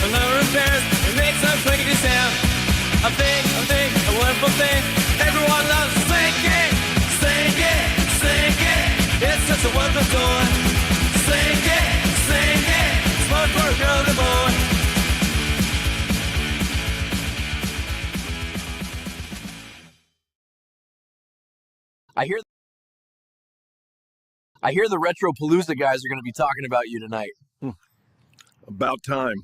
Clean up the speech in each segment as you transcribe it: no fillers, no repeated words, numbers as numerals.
a number of pairs, it makes a clickety sound. A thing, a wonderful thing. Everyone loves to sing it, sing it, sing it. It's such a wonderful joy. Sing it, it's fun for a girl and a boy. I hear the Retropalooza guys are going to be talking about you tonight. About time.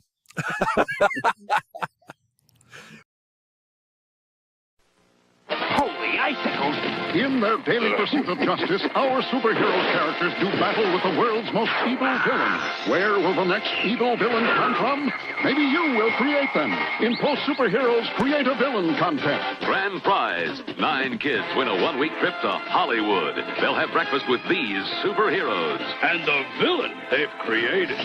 Holy icicles! In their daily pursuit of justice, our superhero characters do battle with the world's most evil villain. Where will the next evil villain come from? Maybe you will create them in Post Superheroes Create a Villain Contest. Grand prize. 9 kids win a one-week trip to Hollywood. They'll have breakfast with these superheroes. And the villain they've created.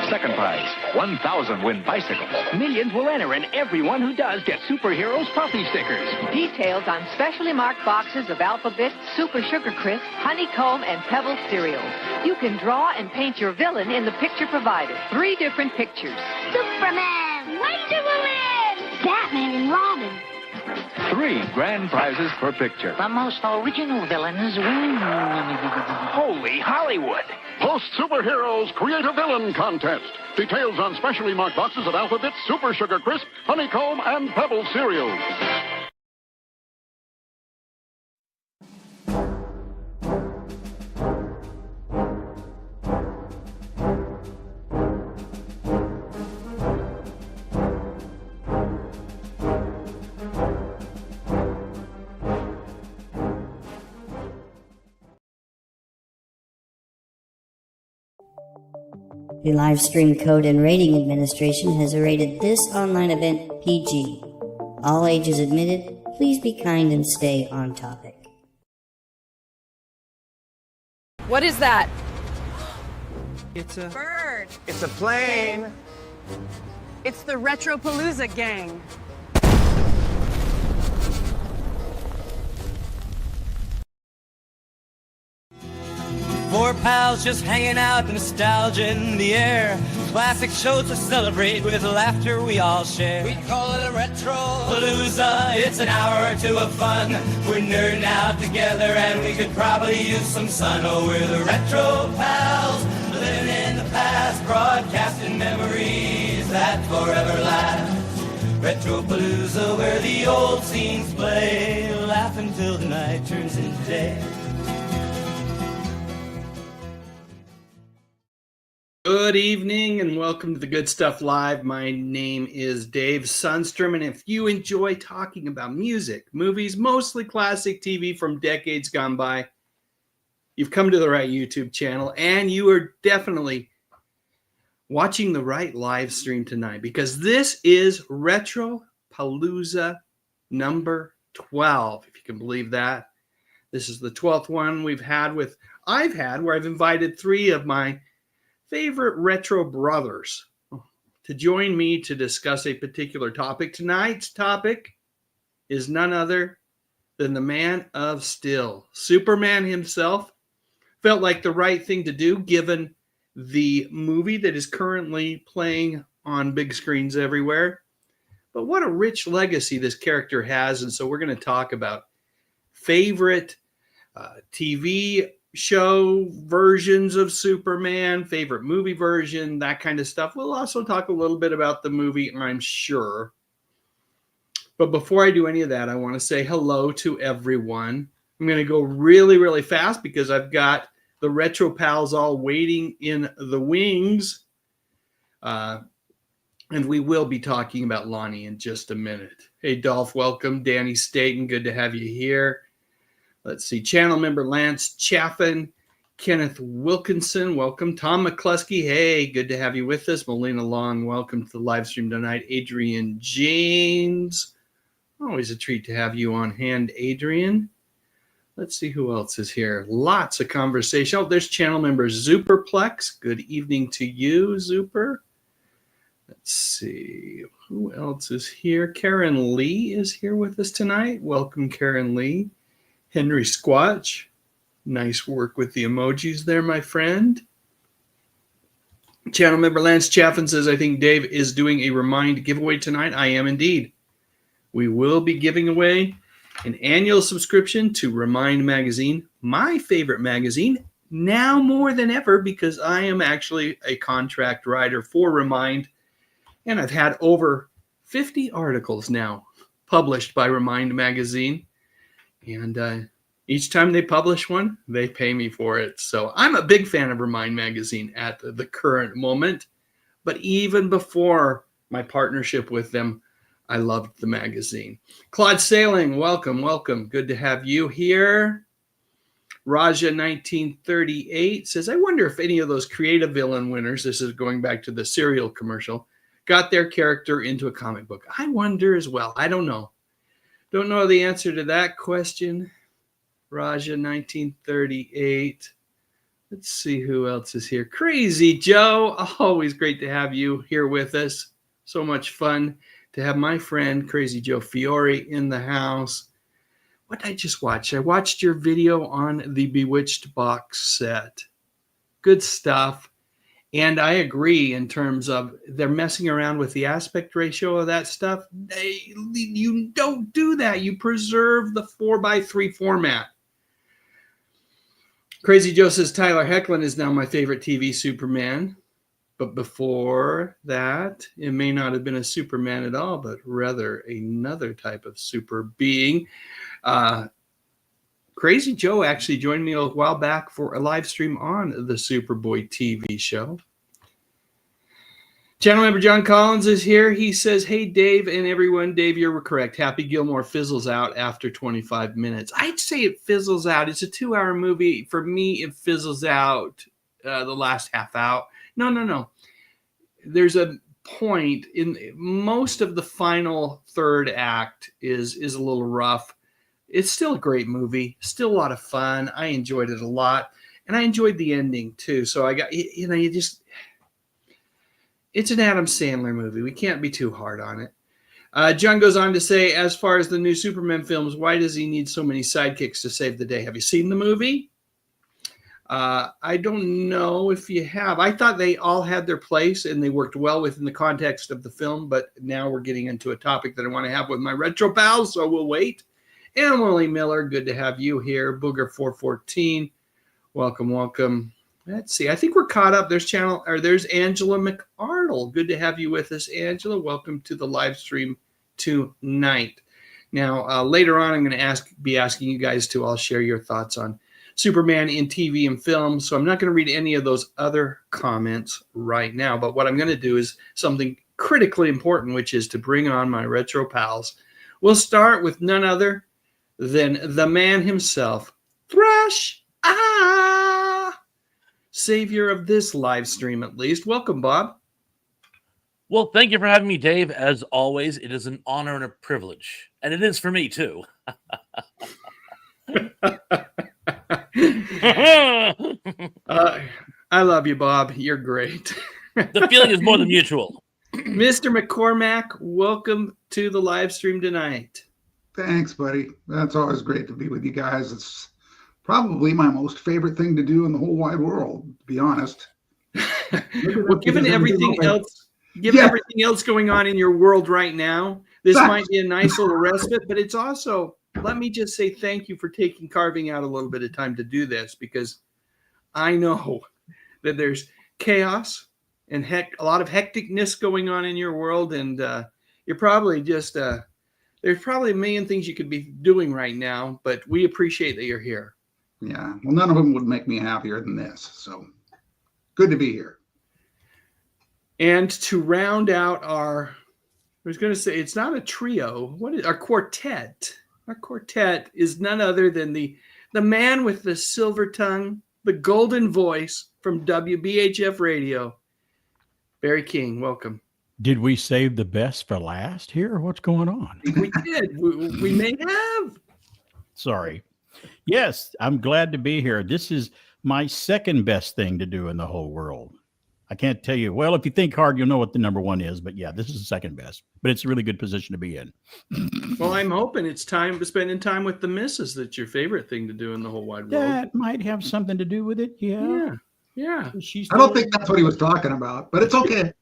Second prize, 1,000 win bicycles. Millions will enter, and everyone who does gets Superheroes Puffy stickers. Details on specially marked boxes of Alphabet, Super Sugar Crisp, Honeycomb, and Pebble cereals. You can draw and paint your villain in the picture provided. 3 different pictures. Superman, Wonder Woman, Batman, and Robin. 3 grand prizes per picture. The most original villains win. Holy Hollywood! Post Superheroes Create a Villain Contest. Details on specially marked boxes of Alphabet, Super Sugar Crisp, Honeycomb, and Pebble cereals. The Live Stream Code and Rating Administration has rated this online event PG. All ages admitted. Please be kind and stay on topic. What is that? It's a bird. It's a plane. It's the Retropalooza gang. Four pals just hanging out, nostalgia in the air. Classic shows to celebrate with laughter we all share. We call it a Retropalooza, it's an hour or 2 of fun. We're nerding out together and we could probably use some sun. Oh, we're the Retro Pals, living in the past, broadcasting memories that forever last. Retropalooza, where the old scenes play, laughing till the night turns into day. Good evening and welcome to the Good Stuff Live. My name is Dave Sundstrom, and if you enjoy talking about music, movies, mostly classic TV from decades gone by, you've come to the right YouTube channel, and you are definitely watching the right live stream tonight, because this is Retropalooza number 12, if you can believe that. This is the 12th one I've had where I've invited 3 of my favorite retro brothers to join me to discuss a particular topic. Tonight's topic is none other than the Man of Steel. Superman himself felt like the right thing to do given the movie that is currently playing on big screens everywhere. But what a rich legacy this character has, and so we're going to talk about favorite TV show versions of Superman, favorite movie version, that kind of stuff. We'll also talk a little bit about the movie, I'm sure. But before I do any of that, I want to say hello to everyone. I'm going to go really, really fast because I've got the Retro Pals all waiting in the wings. And we will be talking about Lonnie in just a minute. Hey, Dolph, welcome. Danny Staten, good to have you here. Let's see, channel member Lance Chaffin, Kenneth Wilkinson, welcome. Tom McCluskey, hey, good to have you with us. Melina Long, welcome to the live stream tonight. Adrian James, always a treat to have you on hand, Adrian. Let's see who else is here. Lots of conversation. Oh, there's channel member Zuperplex. Good evening to you, Zuper. Let's see, who else is here? Karen Lee is here with us tonight. Welcome, Karen Lee. Henry Squatch, nice work with the emojis there, my friend. Channel member Lance Chaffin says, I think Dave is doing a Remind giveaway tonight. I am indeed. We will be giving away an annual subscription to Remind Magazine, my favorite magazine, now more than ever, because I am actually a contract writer for Remind, and I've had over 50 articles now published by Remind Magazine, and each time they publish one, they pay me for it. So I'm a big fan of Remind Magazine at the current moment, but even before my partnership with them, I loved the magazine. Claude Sailing, welcome, welcome. Good to have you here. Raja 1938 says, I wonder if any of those creative villain winners, this is going back to the cereal commercial, got their character into a comic book. I wonder as well. I don't know. Don't know the answer to that question. Raja 1938. Let's see who else is here. Crazy Joe. Always great to have you here with us. So much fun to have my friend Crazy Joe Fiore in the house. What did I just watch? I watched your video on the Bewitched box set. Good stuff. And I agree in terms of they're messing around with the aspect ratio of that stuff. You don't do that. You preserve the 4:3 format. Crazy Joe says Tyler Hoechlin is now my favorite TV Superman. But before that, it may not have been a Superman at all, but rather another type of super being. Crazy Joe actually joined me a while back for a live stream on the Superboy TV show. Channel member John Collins is here. He says, hey, Dave and everyone. Dave, you're correct. Happy Gilmore fizzles out after 25 minutes. I'd say it fizzles out. It's a 2-hour movie. For me, it fizzles out the last half hour. No. There's a point in most of the final third act is a little rough. It's still a great movie, still a lot of fun. I enjoyed it a lot, and I enjoyed the ending too. So I got, it's an Adam Sandler movie. We can't be too hard on it. John goes on to say, as far as the new Superman films, why does he need so many sidekicks to save the day? Have you seen the movie? I don't know if you have. I thought they all had their place and they worked well within the context of the film, but now we're getting into a topic that I want to have with my retro pals, so we'll wait. Emily Miller, good to have you here. Booger414, welcome. Let's see. I think we're caught up. There's Angela McArdle. Good to have you with us, Angela. Welcome to the live stream tonight. Now, later on, I'm going to be asking you guys to all share your thoughts on Superman in TV and film. So I'm not going to read any of those other comments right now. But what I'm going to do is something critically important, which is to bring on my retro pals. We'll start with none other than the man himself, Thrush. Savior of this live stream, at least. Welcome, Bob. Well, thank you for having me, Dave. As always, it is an honor and a privilege. And it is for me, too. I love you, Bob. You're great. The feeling is more than mutual. Mr. McCormack, welcome to the live stream tonight. Thanks, buddy. That's always great to be with you guys. It's probably my most favorite thing to do in the whole wide world, to be honest. Well, given everything else going on in your world right now, this might be a nice little respite, but it's also, let me just say thank you for carving out a little bit of time to do this, because I know that there's chaos and a lot of hecticness going on in your world, and you're probably just there's probably a million things you could be doing right now, but we appreciate that you're here. Yeah, well, none of them would make me happier than this, so good to be here. And to round out I was going to say, it's not a trio. What is our quartet? Our quartet is none other than the man with the silver tongue, the golden voice from WBHF Radio, Barry King. Welcome. Did we save the best for last here? What's going on? We did. We may have. Sorry. Yes, I'm glad to be here. This is my second best thing to do in the whole world. I can't tell you. Well, if you think hard, you'll know what the number one is. But yeah, this is the second best. But it's a really good position to be in. Well, I'm hoping it's spending time with the missus that's your favorite thing to do in the whole wide world. That might have something to do with it. Yeah. Yeah. I don't think that's what he was talking about, but it's okay.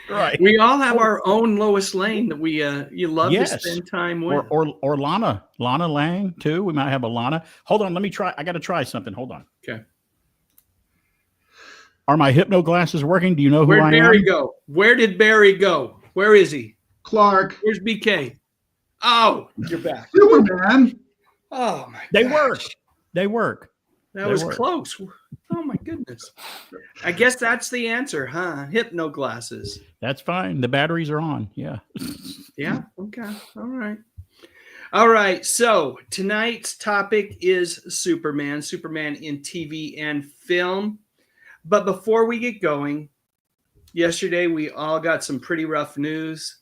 Right. We all have our own Lois Lane that we you love to Yes. spend time with. Or Lana Lang too. We might have a Lana. Hold on, let me try. I got to try something. Hold on. Okay. Are my hypno glasses working? Do you know who Where'd I Barry am? go? Where did Barry go? Where is he? Clark. Where's BK? Oh, you're back. Superman. Oh my They gosh. work. They work. That They was work. close. Oh my goodness. I guess that's the answer, huh? Hypno glasses. That's fine. The batteries are on. Yeah. Yeah. Okay. All right. All right. So tonight's topic is Superman in TV and film. But before we get going, yesterday we all got some pretty rough news.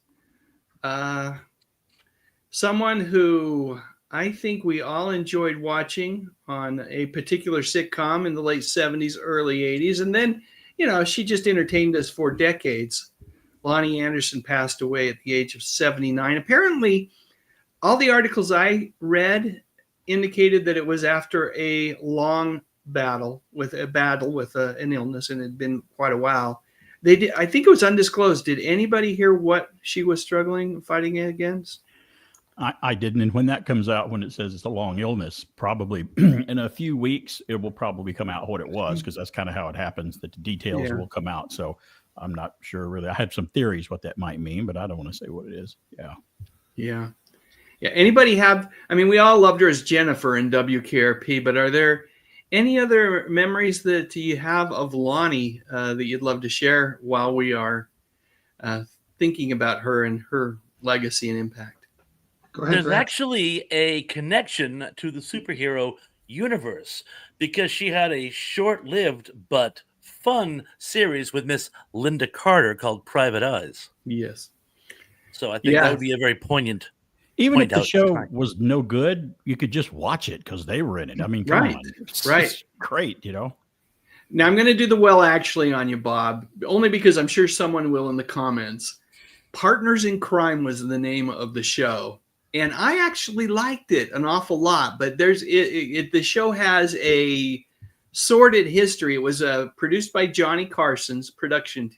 Someone who I think we all enjoyed watching on a particular sitcom in the late 70s, early 80s. And then, she just entertained us for decades. Lonnie Anderson passed away at the age of 79. Apparently, all the articles I read indicated that it was after a long battle with an illness, and it had been quite a while. I think it was undisclosed. Did anybody hear what she was fighting against? I didn't. And when that comes out, when it says it's a long illness, probably in a few weeks, it will probably come out what it was, because that's kind of how it happens, that the details will come out. So I'm not sure really. I had some theories what that might mean, but I don't want to say what it is. Yeah. Yeah. Yeah. Anybody we all loved her as Jennifer in WKRP, but are there any other memories that you have of Lonnie that you'd love to share while we are thinking about her and her legacy and impact? Go ahead. There's Brad. actually a connection to the superhero universe, because she had a short-lived but fun series with Miss Linda Carter called Private Eyes. Yes. So I think that would be a very poignant. Even if the show was no good, you could just watch it because they were in it. I mean, come on. It's great, Now I'm going to do the well actually on you, Bob, only because I'm sure someone will in the comments. Partners in Crime was the name of the show. And I actually liked it an awful lot, but the show has a sordid history. It was produced by Johnny Carson's production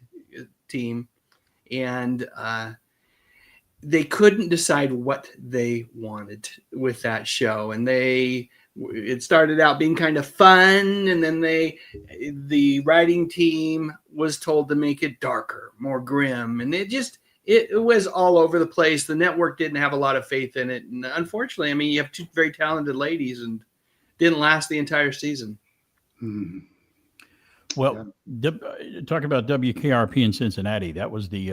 team, and they couldn't decide what they wanted with that show. And it started out being kind of fun, and then the writing team was told to make it darker, more grim, and it was all over the place. The network didn't have a lot of faith in it. And unfortunately, you have two very talented ladies, and didn't last the entire season. Mm-hmm. Well, talking about WKRP in Cincinnati, that was you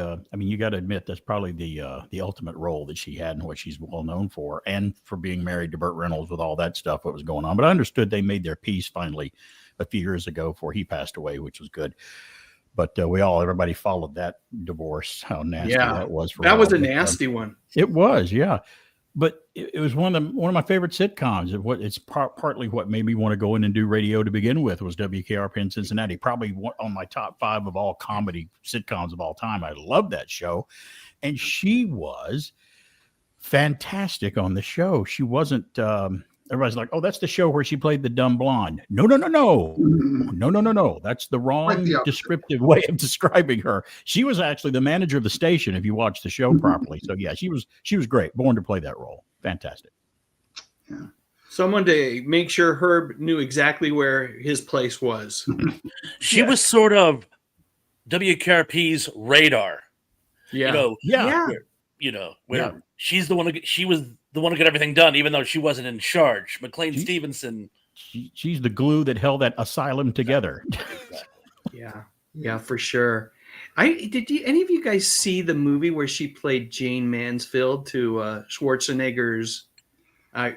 got to admit, that's probably the ultimate role that she had and what she's well known for, and for being married to Burt Reynolds with all that stuff that was going on. But I understood they made their peace finally a few years ago before he passed away, which was good. But everybody followed that divorce. How nasty that was. That was a nasty one. It was, yeah. But it was one of my favorite sitcoms. It's partly what made me want to go in and do radio to begin with, was WKRP in Cincinnati. Probably on my top 5 of all comedy sitcoms of all time. I love that show, and she was fantastic on the show. She wasn't. Everybody's like, "Oh, that's the show where she played the dumb blonde." No. That's the wrong descriptive way of describing her. She was actually the manager of the station, if you watch the show properly. So yeah, she was great, born to play that role. Fantastic. Yeah. Someone to make sure Herb knew exactly where his place was. She was sort of WKRP's radar. Yeah. Where she's the one. She was the one who got everything done, even though she wasn't in charge. McLean Stevenson. She's the glue that held that asylum together. Yeah, for sure. Did any of you guys see the movie where she played Jane Mansfield to Schwarzenegger's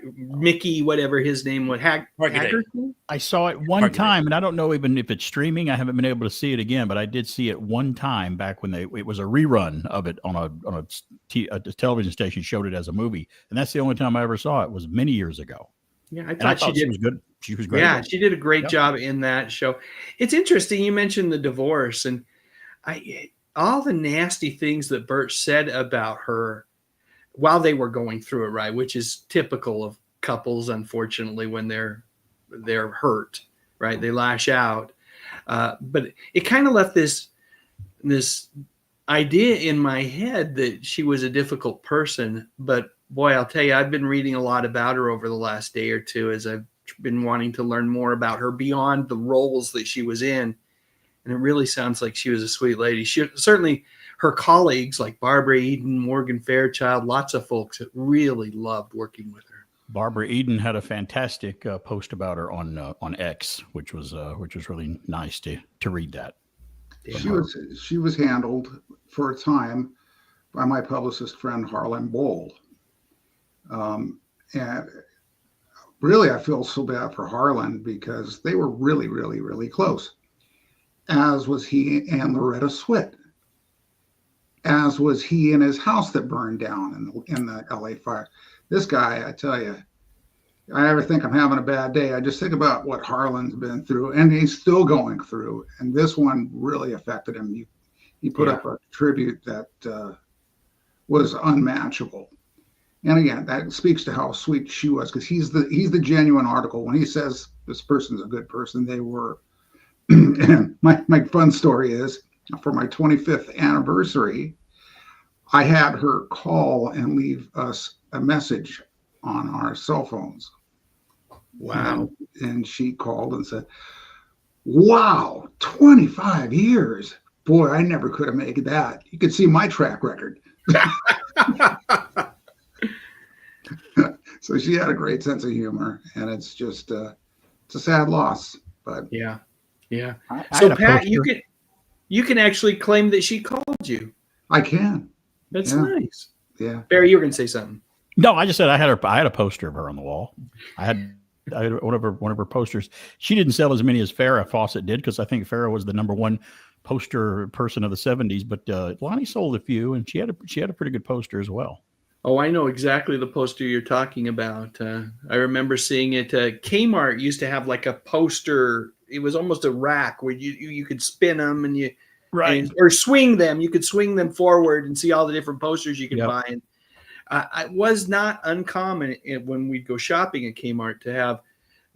Mickey, whatever his name was, Haggerty? I saw it one time, and I don't know even if it's streaming. I haven't been able to see it again, but I did see it one time back when it was a rerun of it on a television station showed it as a movie, and that's the only time I ever saw it. Was many years ago. Yeah, I thought she was good. She was great. Yeah, she did a great job in that show. It's interesting you mentioned the divorce, and all the nasty things that Bert said about her while they were going through it, right? Which is typical of couples, unfortunately, when they're hurt, right? They lash out. But it kind of left this idea in my head that she was a difficult person. But boy, I'll tell you, I've been reading a lot about her over the last day or two as I've been wanting to learn more about her beyond the roles that she was in. And it really sounds like she was a sweet lady. She certainly, her colleagues like Barbara Eden, Morgan Fairchild, lots of folks that really loved working with her. Barbara Eden had a fantastic post about her on X, which was really nice to read that. She was handled for a time by my publicist friend Harlan Bowl, and really I feel so bad for Harlan because they were really, really, really close. As was he and Loretta Swit. As was he in his house that burned down in the LA fire. This guy, I tell you, I ever think I'm having a bad day, I just think about what Harlan's been through, and he's still going through. And this one really affected him. He put up a tribute that was unmatchable. And again, that speaks to how sweet she was, because he's the genuine article. When he says this person's a good person, they were. And my fun story is, for my 25th anniversary, I had her call and leave us a message on our cell phones. Wow. And she called and said, wow, 25 years. Boy, I never could have made that. You could see my track record. So she had a great sense of humor, and it's just it's a sad loss. But yeah. So Pat, you can actually claim that she called you. I can. That's nice. Yeah. Barry, you were going to say something. No, I just said I had a poster of her on the wall. I had one of her posters. She didn't sell as many as Farrah Fawcett did, because I think Farrah was the #1 poster person of the 70s. But Lonnie sold a few, and she had a pretty good poster as well. Oh, I know exactly the poster you're talking about. I remember seeing it. Kmart used to have like a poster. It was almost a rack where you could spin them and or swing them. You could swing them forward and see all the different posters you could buy. And it was not uncommon when we'd go shopping at Kmart to have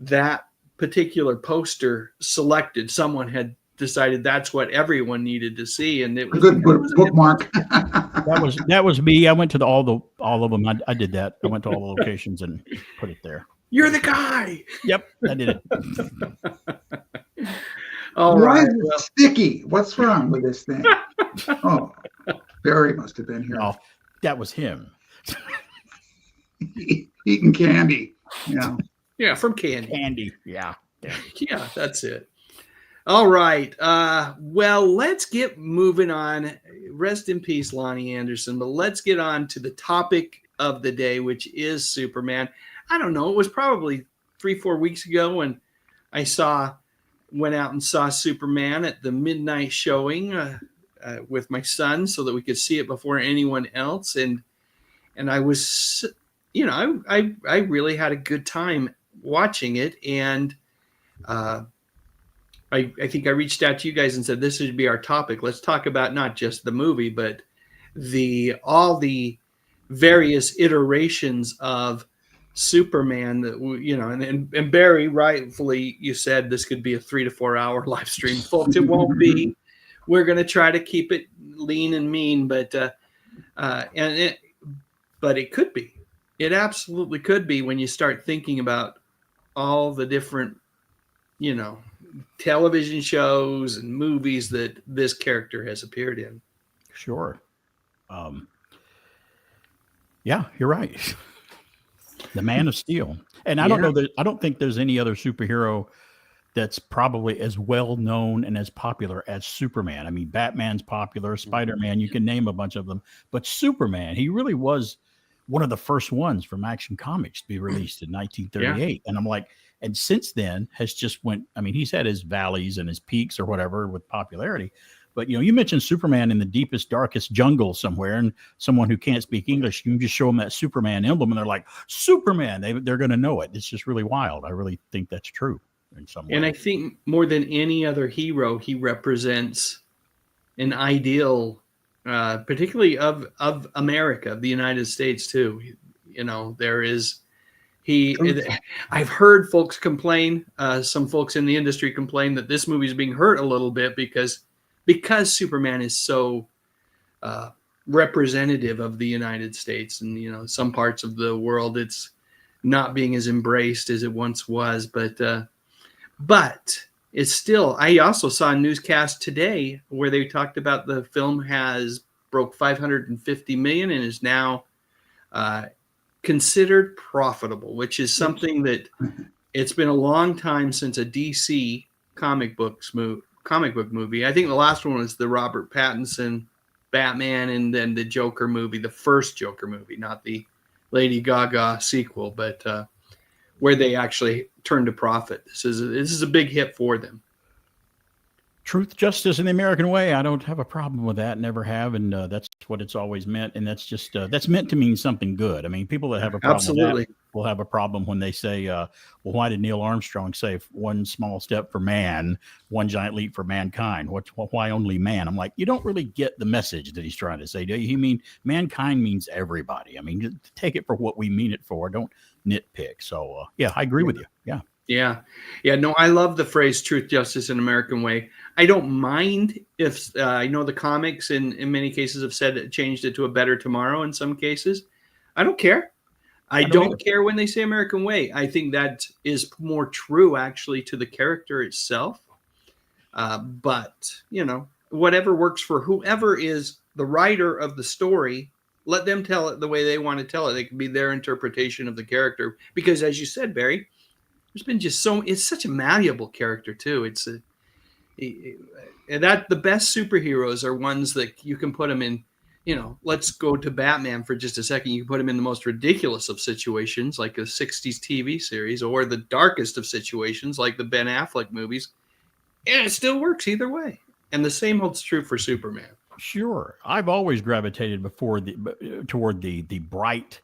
that particular poster selected. Someone had decided that's what everyone needed to see, and it was a good bookmark. That was me. I went to all of them. I did that. I went to all the locations and put it there. You're the guy. Yep, I did it. All right. Why is it sticky? What's wrong with this thing? Oh, Barry must have been here. No, that was him. Eating candy. Yeah, from candy. Candy. Yeah, that's it. All right. Well, let's get moving on. Rest in peace, Lonnie Anderson. But let's get on to the topic of the day, which is Superman. I don't know. It was probably 3-4 weeks ago when I went out and saw Superman at the midnight showing with my son so that we could see it before anyone else. And I was, I really had a good time watching it. And I think I reached out to you guys and said, this should be our topic. Let's talk about not just the movie, but all the various iterations of Superman that, and Barry, rightfully, you said this could be a 3 to 4 hour live stream. Folks, it won't be. We're going to try to keep it lean and mean, but it could be. It absolutely could be when you start thinking about all the different, television shows and movies that this character has appeared in. Sure. Yeah, you're right. The Man of Steel. And I don't think there's any other superhero that's probably as well known and as popular as Superman. I mean, Batman's popular, Spider-Man, you can name a bunch of them, but Superman, he really was one of the first ones from Action Comics to be released in 1938. Yeah. And I'm like, and since then has just he's had his valleys and his peaks or whatever with popularity. But, you mentioned Superman in the deepest, darkest jungle somewhere, and someone who can't speak English, you can just show them that Superman emblem, and they're like, Superman, they're going to know it. It's just really wild. I really think that's true in some way. And I think more than any other hero, he represents an ideal, particularly of America, of the United States, too. I've heard folks complain, some folks in the industry complain that this movie is being hurt a little bit because Superman is so representative of the United States, and some parts of the world it's not being as embraced as it once was, but it's still. I also saw a newscast today where they talked about the film has broke 550 million and is now considered profitable, which is something that it's been a long time since a DC comic book movie. I think the last one was the Robert Pattinson Batman, and then the Joker movie, the first Joker movie, not the Lady Gaga sequel, but where they actually turned a profit. This is a big hit for them. Truth, justice, and the American way. I don't have a problem with that. Never have, and that's what it's always meant. And that's just that's meant to mean something good. I mean, people that have a problem with that will have a problem when they say, "Well, why did Neil Armstrong say one small step for man, one giant leap for mankind? Why only man?" I'm like, you don't really get the message that he's trying to say, do you? He mean mankind means everybody. I mean, just take it for what we mean it for. Don't nitpick. So, yeah, I agree with you. Yeah. Yeah. No, I love the phrase "truth, justice, and American way." I don't mind if I know the comics in many cases have said it changed it to a better tomorrow. In some cases, I don't care. I don't care when they say American way. I think that is more true actually to the character itself. But whatever works for whoever is the writer of the story, let them tell it the way they want to tell it. It can be their interpretation of the character. Because as you said, Barry, there's been just it's such a malleable character too. That the best superheroes are ones that you can put them in, let's go to Batman for just a second. You can put him in the most ridiculous of situations, like a 60s TV series, or the darkest of situations, like the Ben Affleck movies. And it still works either way. And the same holds true for Superman. Sure. I've always gravitated toward the bright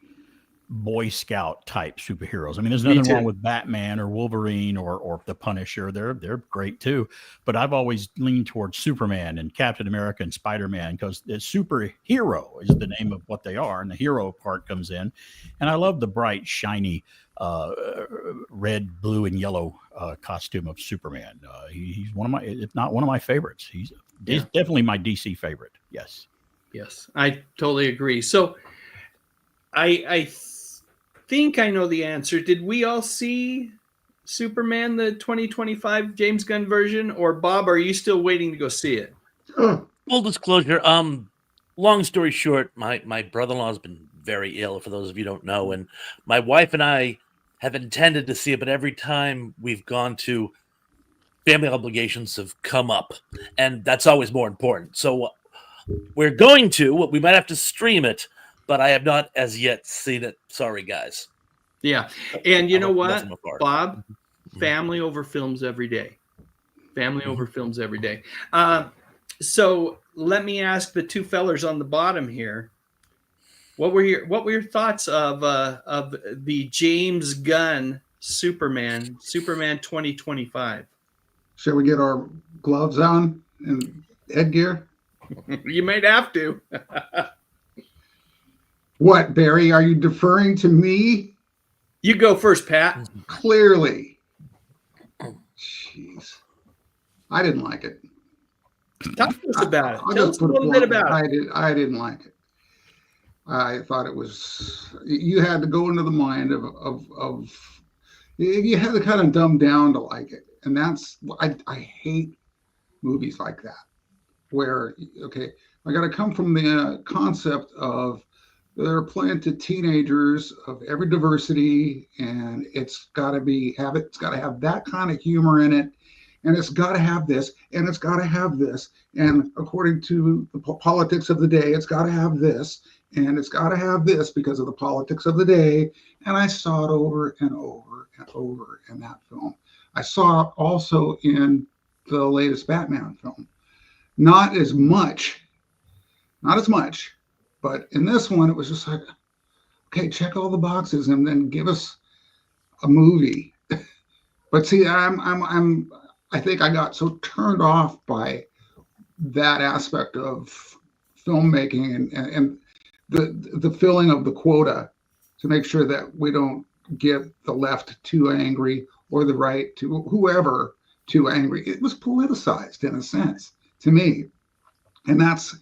Boy Scout type superheroes. I mean, there's nothing wrong with Batman or Wolverine or the Punisher. They're great too. But I've always leaned towards Superman and Captain America and Spider-Man, because the superhero is the name of what they are, and the hero part comes in. And I love the bright, shiny red, blue, and yellow costume of Superman. He's one of my, if not one of my favorites. He's definitely my DC favorite. Yes. Yes, I totally agree. So I think I know the answer. Did we all see Superman, the 2025 James Gunn version? Or Bob, are you still waiting to go see it? Full disclosure, long story short, my brother-in-law has been very ill, for those of you who don't know, and my wife and I have intended to see it, but every time we've gone to, family obligations have come up, and that's always more important. So we might have to stream it, but I have not as yet seen it. Sorry, guys. Yeah. And you know what, Bob? Family over films every day. Family over films every day. So let me ask the two fellers on the bottom here. What were your thoughts of the James Gunn Superman 2025? Shall we get our gloves on and headgear? You might have to. What, Barry? Are you deferring to me? You go first, Pat. Clearly. Jeez. I didn't like it. Talk to us about it. Tell us a little bit about it. I didn't like it. I thought it was, you had to go into the mind of you had to kind of dumb down to like it. And that's, I hate movies like that, where, okay, I got to come from the concept of they're playing to teenagers of every diversity, and it's got to have that kind of humor in it, and it's got to have this, and it's got to have this, and according to the politics of the day, it's got to have this, and it's got to have this because of the politics of the day. And I saw it over and over and over in that film. I saw it also in the latest Batman film. Not as much, but in this one, it was just like, okay, check all the boxes and then give us a movie. But see, I think I got so turned off by that aspect of filmmaking and the filling of the quota to make sure that we don't get the left too angry or the right to whoever too angry. It was politicized in a sense to me. And that's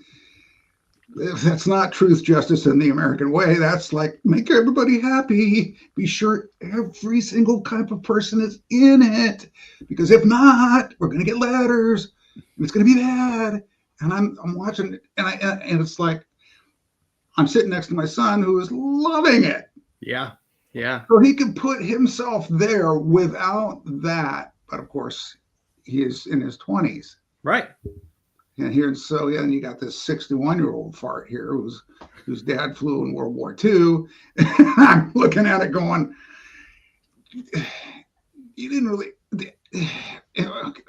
not truth, justice, and the American way. That's like, make everybody happy. Be sure every single type of person is in it, because if not, we're going to get letters and it's going to be bad. And I'm watching it, and it's like, I'm sitting next to my son who is loving it. Yeah. Yeah. So he can put himself there without that. But of course, he is in his 20s. Right. And here, so yeah, and you got this 61-year-old fart here whose dad flew in World War II. And I'm looking at it going, you didn't really.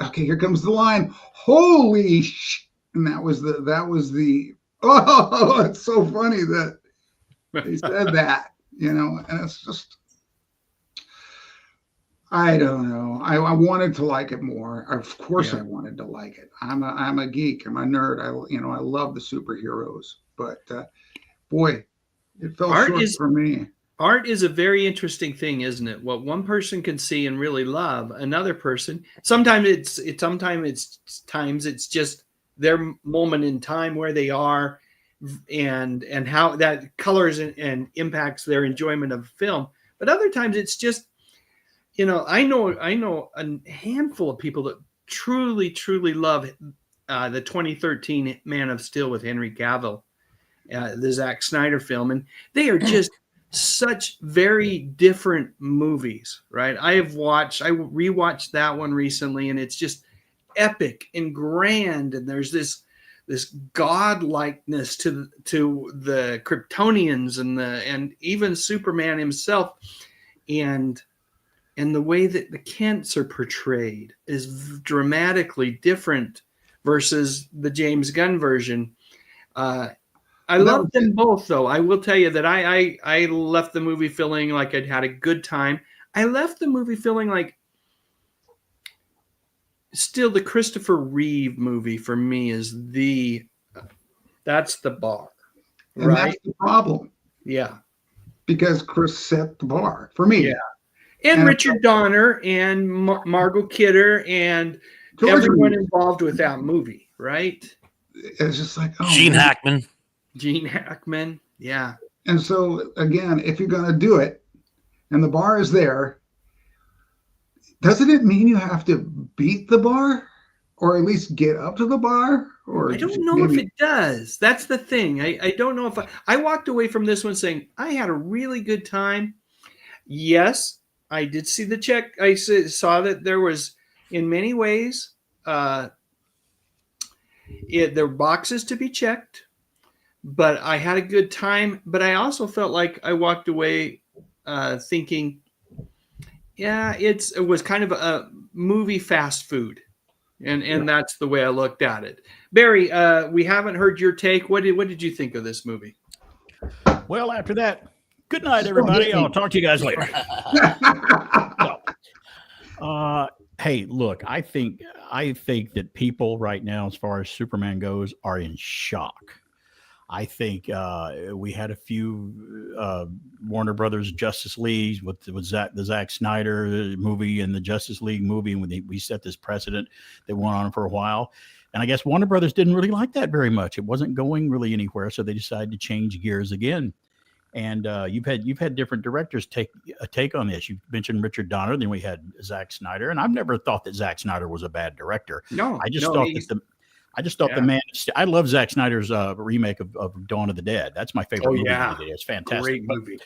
Okay, here comes the line. Holy sh! And that was the. Oh, it's so funny that they said that, and it's just. I don't know. I wanted to like it more. Of course, I wanted to like it. I'm a geek. I'm a nerd. I love the superheroes. But boy, it fell short for me. Art is a very interesting thing, isn't it? What one person can see and really love, another person. Sometimes it's just their moment in time where they are, and how that colors and impacts their enjoyment of film. But other times it's just. I know a handful of people that truly, truly love the 2013 Man of Steel with Henry Cavill, the Zack Snyder film, and they are just such very different movies, right? I rewatched that one recently, and it's just epic and grand, and there's this godlikeness to the Kryptonians and even Superman himself, and the way that the Kents are portrayed is dramatically different versus the James Gunn version. I love them both, though. I will tell you that I left the movie feeling like I'd had a good time. I left the movie feeling like still the Christopher Reeve movie for me is that's the bar. And right? That's the problem. Yeah. Because Chris set the bar for me. Yeah. And Richard Donner and Margot Kidder and everyone involved with that movie, right? It's just like, Gene Hackman. Gene Hackman, yeah. And so, again, if you're going to do it and the bar is there, doesn't it mean you have to beat the bar or at least get up to the bar? Or I don't know if it does. That's the thing. I don't know if I walked away from this one saying I had a really good time. Yes. I did see the check. I saw that there was, in many ways, there were boxes to be checked, but I had a good time. But I also felt like I walked away thinking, yeah, it was kind of a movie fast food, and that's the way I looked at it. Barry, we haven't heard your take. What did you think of this movie? Well, after that. Good night, everybody. I'll talk to you guys later. Hey, look, I think that people right now, as far as Superman goes, are in shock. I think we had a few Warner Brothers Justice Leagues with the Zack Snyder movie and the Justice League movie, and we set this precedent that went on for a while. And I guess Warner Brothers didn't really like that very much. It wasn't going really anywhere, so they decided to change gears again. And you've had different directors take a take on this. You mentioned Richard Donner, then we had Zack Snyder, and I've never thought that Zack Snyder was a bad director. No, I just thought the man. I love Zack Snyder's remake of Dawn of the Dead. That's my favorite movie. It's fantastic. Great movie.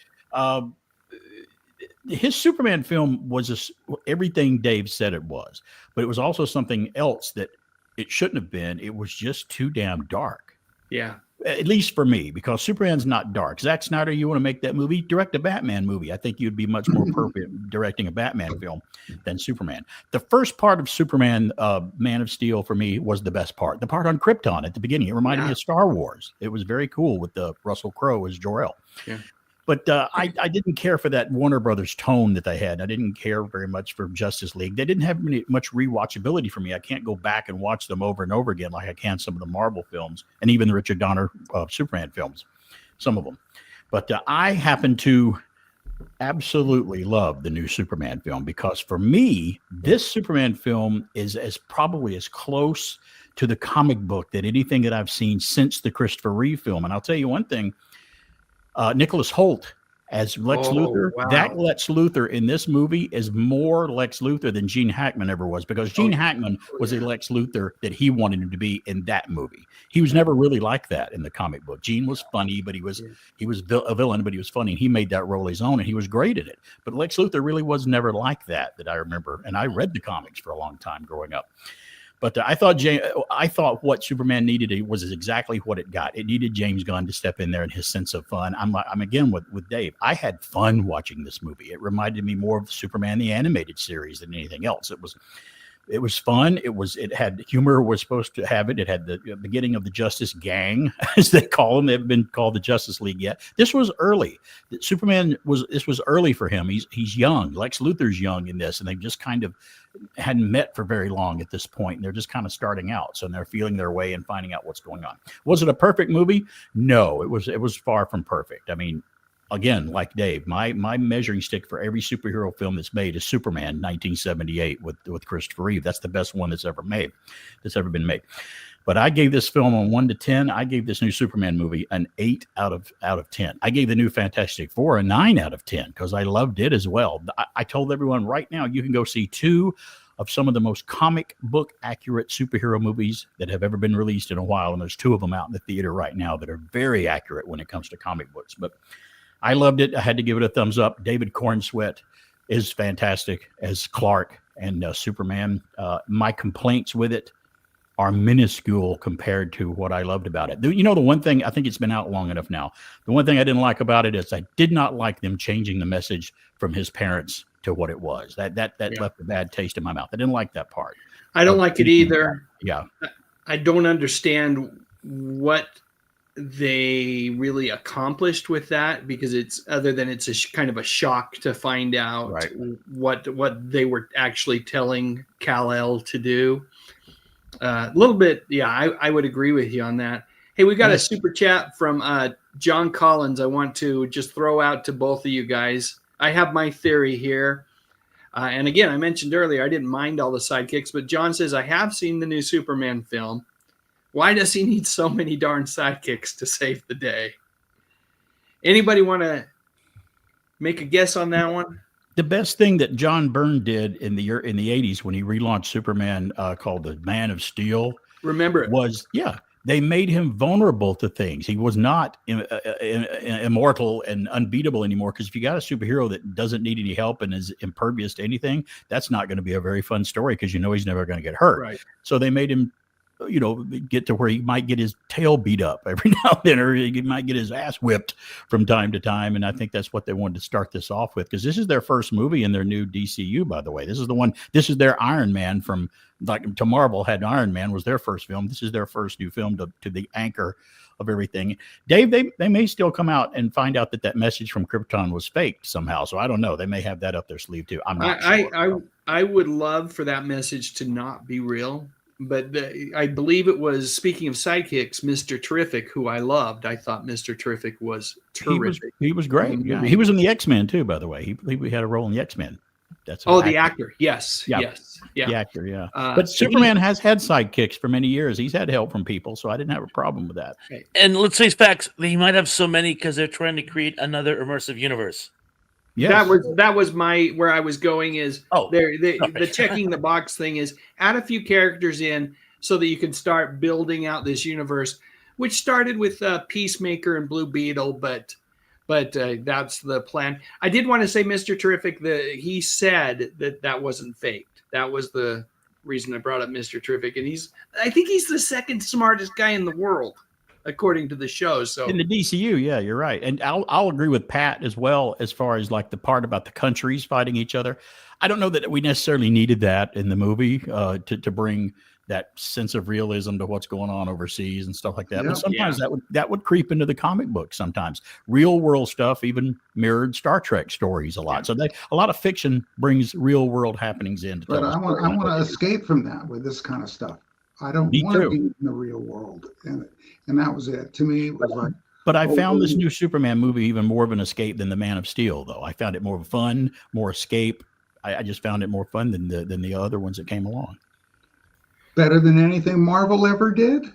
His Superman film was everything Dave said it was, but it was also something else that it shouldn't have been. It was just too damn dark. Yeah. At least for me, because Superman's not dark. Zack Snyder, you want to make that movie? Direct a Batman movie. I think you'd be much more appropriate directing a Batman film than Superman. The first part of Superman, Man of Steel, for me, was the best part. The part on Krypton at the beginning. It reminded me of Star Wars. It was very cool with Russell Crowe as Jor-El. Yeah. But I didn't care for that Warner Brothers tone that they had. I didn't care very much for Justice League. They didn't have much rewatchability for me. I can't go back and watch them over and over again like I can some of the Marvel films and even the Richard Donner Superman films, some of them. But I happen to absolutely love the new Superman film because for me, this Superman film is probably as close to the comic book that anything that I've seen since the Christopher Reeve film. And I'll tell you one thing, Nicholas Hoult as Lex Luthor, that Lex Luthor in this movie is more Lex Luthor than Gene Hackman ever was, because Gene Hackman was a Lex Luthor that he wanted him to be in that movie. He was never really like that in the comic book. Gene was funny, but he was a villain, but he was funny. And he made that role his own, and he was great at it. But Lex Luthor really was never like that I remember. And I read the comics for a long time growing up. But I thought what Superman needed was exactly what it got. It needed James Gunn to step in there and his sense of fun. I'm again with Dave. I had fun watching this movie. It reminded me more of Superman the animated series than anything else. It was fun. It had humor. Was supposed to have it. It had the beginning of the Justice Gang, as they call them. They haven't been called the Justice League yet. This was early. This was early for him. He's young. Lex Luthor's young in this, and they just kind of hadn't met for very long at this point. And they're just kind of starting out. So they're feeling their way and finding out what's going on. Was it a perfect movie? No, it was far from perfect. I mean, again, like Dave, my measuring stick for every superhero film that's made is Superman 1978 with Christopher Reeve. That's the best one that's ever been made. But I gave this film on 1 to 10. I gave this new Superman movie an 8 out of 10. I gave the new Fantastic Four a 9 out of 10 because I loved it as well. I told everyone right now, you can go see 2 of some of the most comic book accurate superhero movies that have ever been released in a while. And there's 2 of them out in the theater right now that are very accurate when it comes to comic books. But I loved it. I had to give it a thumbs up. David Cornsweet is fantastic as Clark and Superman. My complaints with it are minuscule compared to what I loved about it. You know, the one thing, I think it's been out long enough now. The one thing I didn't like about it is I did not like them changing the message from his parents to what it was. That left a bad taste in my mouth. I didn't like that part. I don't like it either. Yeah. I don't understand what they really accomplished with that, because it's other than it's a kind of a shock to find out what they were actually telling Kal-El to do. A little bit, yeah, I would agree with you on that. Hey, we got a super chat from John Collins. I want to just throw out to both of you guys. I have my theory here. And again, I mentioned earlier, I didn't mind all the sidekicks, but John says, I have seen the new Superman film. Why does he need so many darn sidekicks to save the day? Anybody want to make a guess on that one? The best thing that John Byrne did in the 80s when he relaunched Superman called the Man of Steel. Remember it. Was, they made him vulnerable to things. He was not immortal and unbeatable anymore, because if you got a superhero that doesn't need any help and is impervious to anything, that's not going to be a very fun story, because you know he's never going to get hurt. Right. So they made him, get to where he might get his tail beat up every now and then, or he might get his ass whipped from time to time. And I think that's what they wanted to start this off with, because this is their first movie in their new DCU, by the way. This is their Iron Man from, like, to Marvel had Iron Man was their first film. This is their first new film to the anchor of everything. Dave, they may still come out and find out that message from Krypton was faked somehow. So I don't know. They may have that up their sleeve too. I'm not sure. I would love for that message to not be real. But I believe it was, speaking of sidekicks, Mr. Terrific, who I loved. I thought Mr. Terrific was terrific. He was great. Yeah, he was in the X-Men too, by the way. He had a role in the X-Men. That's the actor. Yes. Yeah. Yes. Yeah. The actor. Yeah. But Superman has had sidekicks for many years. He's had help from people, so I didn't have a problem with that. And let's face facts, he might have so many because they're trying to create another immersive universe. Yes. That was where I was going is the checking the box thing is add a few characters in so that you can start building out this universe, which started with Peacemaker and Blue Beetle, but that's the plan. I did want to say, Mr. Terrific, he said that wasn't faked. That was the reason I brought up Mr. Terrific, and I think he's the second smartest guy in the world, according to the show. So in the DCU, yeah, you're right. And I'll agree with Pat as well, as far as like the part about the countries fighting each other. I don't know that we necessarily needed that in the movie to bring that sense of realism to what's going on overseas and stuff like that. But sometimes that would creep into the comic book. Sometimes real world stuff even mirrored Star Trek stories a lot. So a lot of fiction brings real world happenings in. But I want to escape from that with this kind of stuff. I don't want to be in the real world, and that was it. To me, it was like, But I found this new Superman movie even more of an escape than the Man of Steel, though. I found it more fun, more escape. I just found it more fun than the other ones that came along. Better than anything Marvel ever did?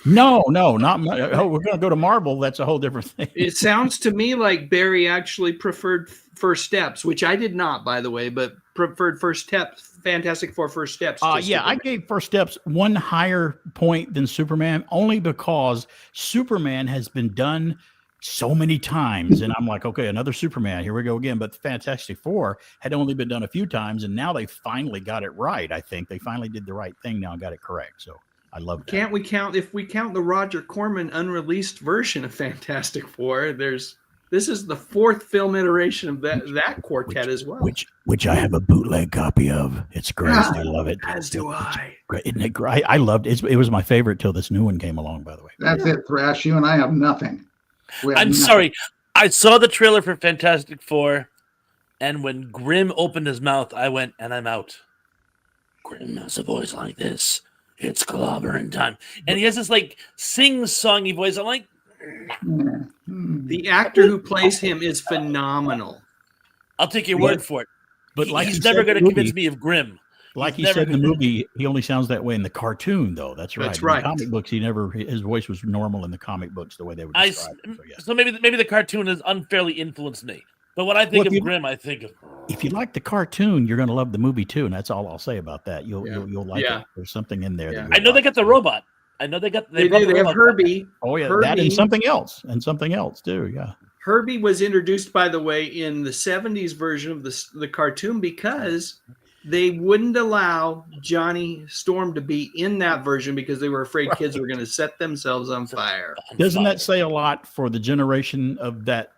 No, not much. Oh, we're going to go to Marvel. That's a whole different thing. It sounds to me like Barry actually preferred First Steps, which I did not, by the way, but preferred First Steps, Fantastic Four First Steps. Yeah, I gave First Steps one higher point than Superman, only because Superman has been done so many times. And I'm like, okay, another Superman. Here we go again. But Fantastic Four had only been done a few times, and now they finally got it right. I think they finally did the right thing now and got it correct. So I love that. Can't we count, if we count the Roger Corman unreleased version of Fantastic This is the fourth film iteration of that quartet as well. Which I have a bootleg copy of. It's great. I love it. As do I. Isn't it great? I loved it. It was my favorite till this new one came along, by the way. That's it, Thrash. You and I have nothing. I'm sorry. I saw the trailer for Fantastic Four, and when Grimm opened his mouth, I went, and I'm out. Grimm has a voice like this. It's clobbering time. And he has this like sing-songy voice. I'm like, the actor who plays him is phenomenal. I'll take your word for it. But like he's never going to convince me of Grimm. Like he said in the movie, he only sounds that way in the cartoon, though. That's right. That's right. In the comic books, his voice was normal in the comic books, the way they were described. So maybe the cartoon has unfairly influenced me. But when I think of Grimm, I think of. If you like the cartoon, you're going to love the movie too, and that's all I'll say about that. You'll like it. There's something in there. Yeah. I know they got the robot. I know they got. They have Herbie. Oh yeah, Herbie. that and something else too. Yeah. Herbie was introduced, by the way, in the 70s version of the cartoon because they wouldn't allow Johnny Storm to be in that version because they were afraid kids were going to set themselves on fire. Doesn't that say a lot for the generation of that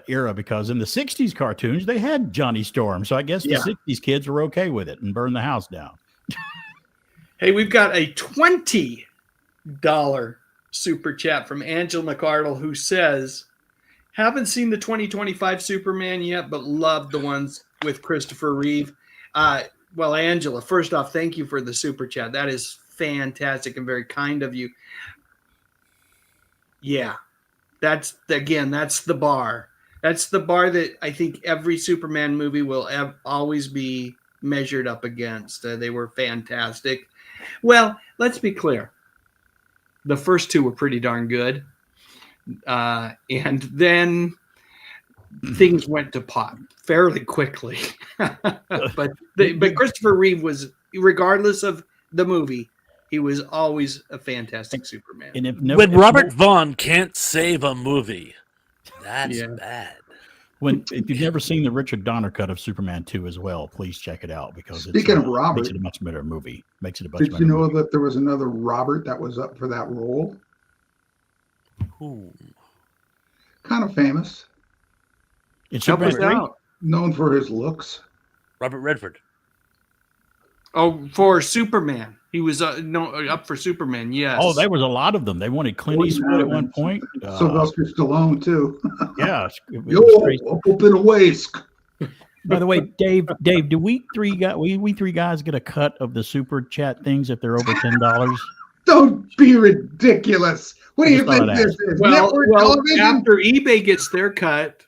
era? Because in the 60s cartoons, they had Johnny Storm. So I guess the 60s kids were okay with it and burned the house down. Hey, we've got a $20 super chat from Angela McArdle who says, haven't seen the 2025 Superman yet, but loved the ones with Christopher Reeve. Well, Angela, first off, thank you for the super chat. That is fantastic and very kind of you. Yeah, that's the bar. That's the bar that I think every Superman movie will always be measured up against. They were fantastic. Well, let's be clear. The first two were pretty darn good. And then things went to pot fairly quickly. but Christopher Reeve was, regardless of the movie, he was always a fantastic Superman. And when Robert Vaughn can't save a movie, that's bad. If you've never seen the Richard Donner cut of Superman 2 as well, please check it out because Speaking of Robert, makes it a much better movie. Did you know that there was another Robert that was up for that role? Kind of famous. It's known for his looks. Robert Redford. Oh, for Superman. He was up for Superman, yes. Oh, there was a lot of them. They wanted Clint Eastwood at one point. Sylvester Stallone, too. Yeah. Up in a waist. By the way, Dave, do we three guys get a cut of the super chat things if they're over $10? Don't be ridiculous. What do you think this is? Well, after eBay gets their cut,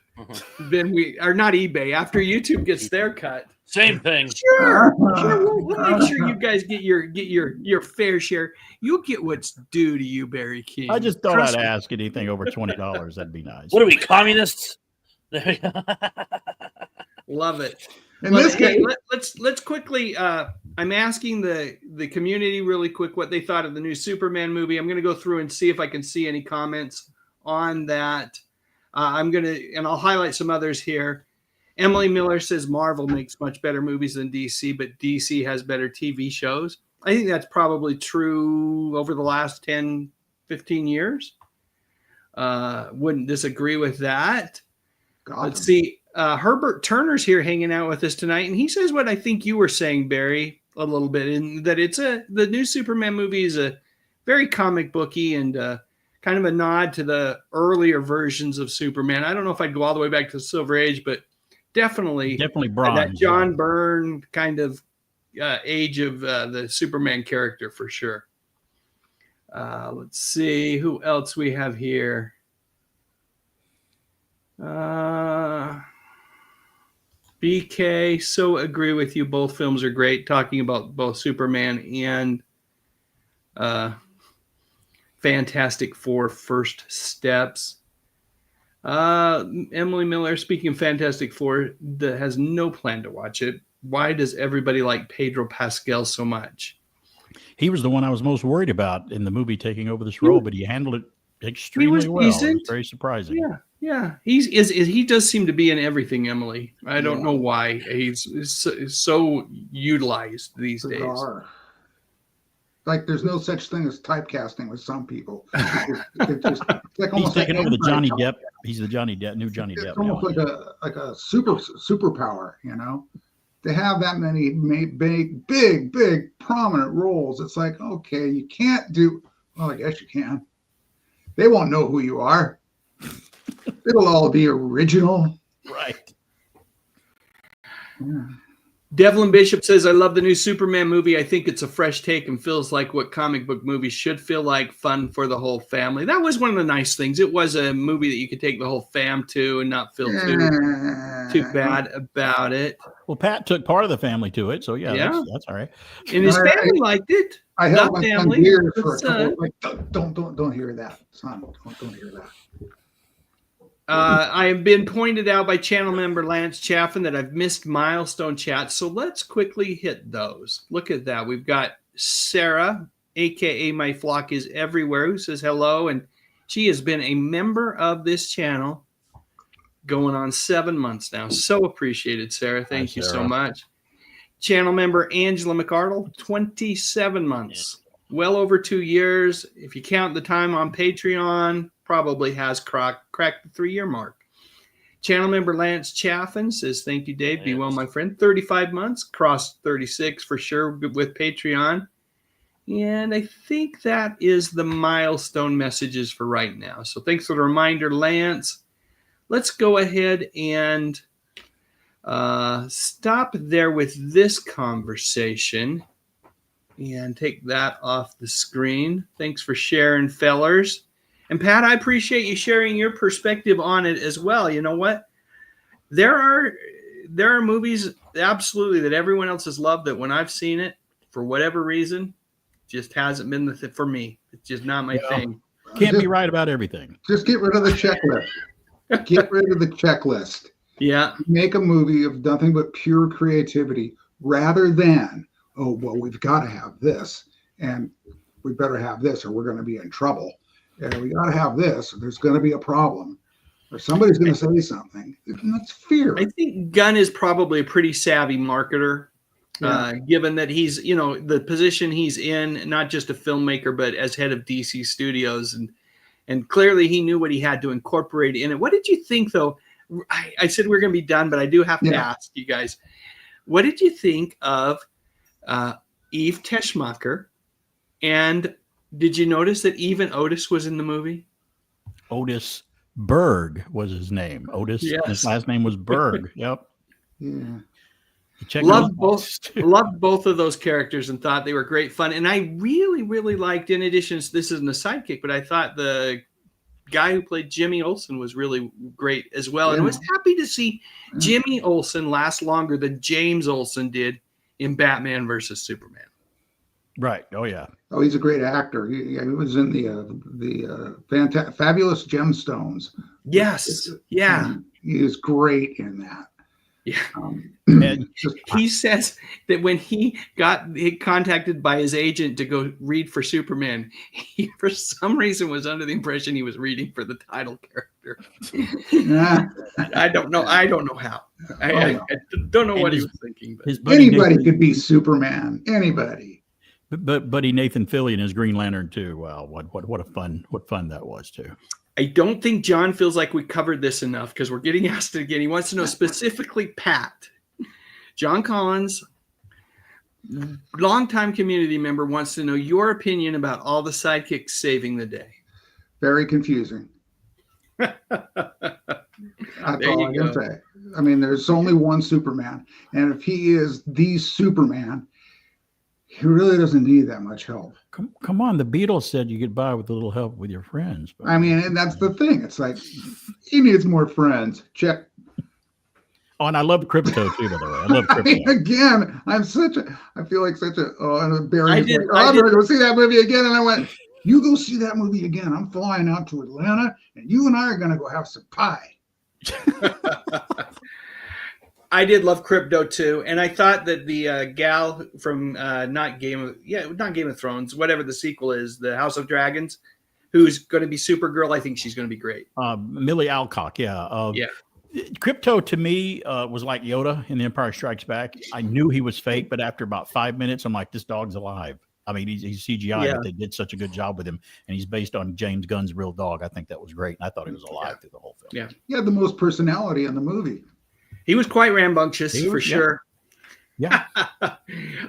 then not eBay. After YouTube gets their cut, same thing. Sure. We'll make sure you guys get your fair share. You'll get what's due to you, Barry King. I just thought I'd ask anything over $20. That'd be nice. What are we, communists? Love it. In this case, let's quickly. I'm asking the community really quick what they thought of the new Superman movie. I'm going to go through and see if I can see any comments on that. And I'll highlight some others here. Emily Miller says Marvel makes much better movies than DC, but DC has better TV shows. I think that's probably true over the last 10, 15 years. Wouldn't disagree with that. Let's see. Herbert Turner's here hanging out with us tonight, and he says what I think you were saying, Barry, a little bit, in that the new Superman movie is a very comic booky and kind of a nod to the earlier versions of Superman. I don't know if I'd go all the way back to the Silver Age, but definitely Bronze, that John Byrne kind of age of the Superman character for sure. Let's see who else we have here. BK, so agree with you. Both films are great. Talking about both Superman and Fantastic Four First Steps. Emily Miller, speaking of Fantastic Four, has no plan to watch it. Why does everybody like Pedro Pascal so much? He was the one I was most worried about in the movie taking over this role, but he handled it extremely well. It was very surprising. Yeah. He does seem to be in everything, Emily. I don't know why. He's so utilized these days. Like there's no such thing as typecasting with some people. It's just like he's taking over the Johnny Depp. He's the Johnny Depp, new Johnny Depp. It's almost like a superpower, you know. They have that many big prominent roles. It's like, okay, you can't do. Well, I guess you can. They won't know who you are. It'll all be original, right? Yeah. Devlin Bishop says, I love the new Superman movie. I think it's a fresh take and feels like what comic book movies should feel like, fun for the whole family. That was one of the nice things. It was a movie that you could take the whole fam to and not feel too bad about it. Well, Pat took part of the family to it, so yeah. That's all right. And his family liked it. I held my son's ears for a couple. Like, don't hear that, son. Don't hear that. I have been pointed out by channel member Lance Chaffin that I've missed milestone chats, so let's quickly hit those. Look at that. We've got Sarah, a.k.a. My Flock is Everywhere, who says hello, and she has been a member of this channel going on 7 months now. So appreciated, Sarah. Thank you so much. Channel member Angela McArdle, 27 months. Well over 2 years. If you count the time on Patreon, probably has cracked the 3-year mark. Channel member Lance Chaffin says, thank you, Dave. Be well, my friend. 35 months, crossed 36 for sure with Patreon. And I think that is the milestone messages for right now. So thanks for the reminder, Lance. Let's go ahead and stop there with this conversation and take that off the screen. Thanks for sharing, fellers. And Pat, I appreciate you sharing your perspective on it as well. You know what? There are movies absolutely that everyone else has loved that when I've seen it, for whatever reason, just hasn't been for me. It's just not my thing. Can't be right about everything. Just get rid of the checklist. Get rid of the checklist. Yeah. Make a movie of nothing but pure creativity rather than, oh, well, we've got to have this and we better have this or we're going to be in trouble. Yeah, we got to have this. Or there's going to be a problem, or somebody's going to say something. That's fear. I think Gunn is probably a pretty savvy marketer, given that he's, the position he's in, not just a filmmaker, but as head of DC Studios, and clearly he knew what he had to incorporate in it. What did you think, though? I said we're going to be done, but I do have to ask you guys, what did you think of Eve Teschmacher and did you notice that even Otis was in the movie? Otis Berg was his name. Otis, his last name was Berg. Yep. Yeah. Loved both of those characters and thought they were great fun. And I really, really liked, in addition, this isn't a sidekick, but I thought the guy who played Jimmy Olsen was really great as well. And I was happy to see Jimmy Olsen last longer than James Olsen did in Batman versus Superman. Right. Oh yeah. Oh, he's a great actor. He was in the Fabulous Gemstones. Yes. Yeah. He is great in that. Yeah. And he says that when he got contacted by his agent to go read for Superman, he for some reason was under the impression he was reading for the title character. I don't know how. I don't know what he was thinking. But anybody could be Superman. Anybody. But buddy Nathan Fillion is Green Lantern too. Wow, what fun that was too. I don't think John feels like we covered this enough because we're getting asked it again. He wants to know specifically, Pat, John Collins, longtime community member, wants to know your opinion about all the sidekicks saving the day. Very confusing. That's all I can say. I mean, there's only one Superman, and if he is the Superman, he really doesn't need that much help. Come on, the Beatles said you get by with a little help with your friends. But... I mean, and that's the thing. It's like he needs more friends. Check. Oh, and I love Crypto too, by the way. I love Crypto. I mean, again, I feel like such a, Barry. I'm going to go see that movie again. And I went, you go see that movie again. I'm flying out to Atlanta and you and I are going to go have some pie. I did love Crypto too. And I thought that the gal from not Game of Thrones, whatever the sequel is, the House of Dragons, who's going to be Supergirl, I think she's going to be great. Millie Alcock, yeah. Yeah. Crypto to me was like Yoda in The Empire Strikes Back. I knew he was fake, but after about 5 minutes, I'm like, this dog's alive. I mean, he's CGI, but they did such a good job with him, and he's based on James Gunn's real dog. I think that was great, and I thought he was alive through the whole film. Yeah, he had the most personality in the movie. He was quite rambunctious for sure. Yeah.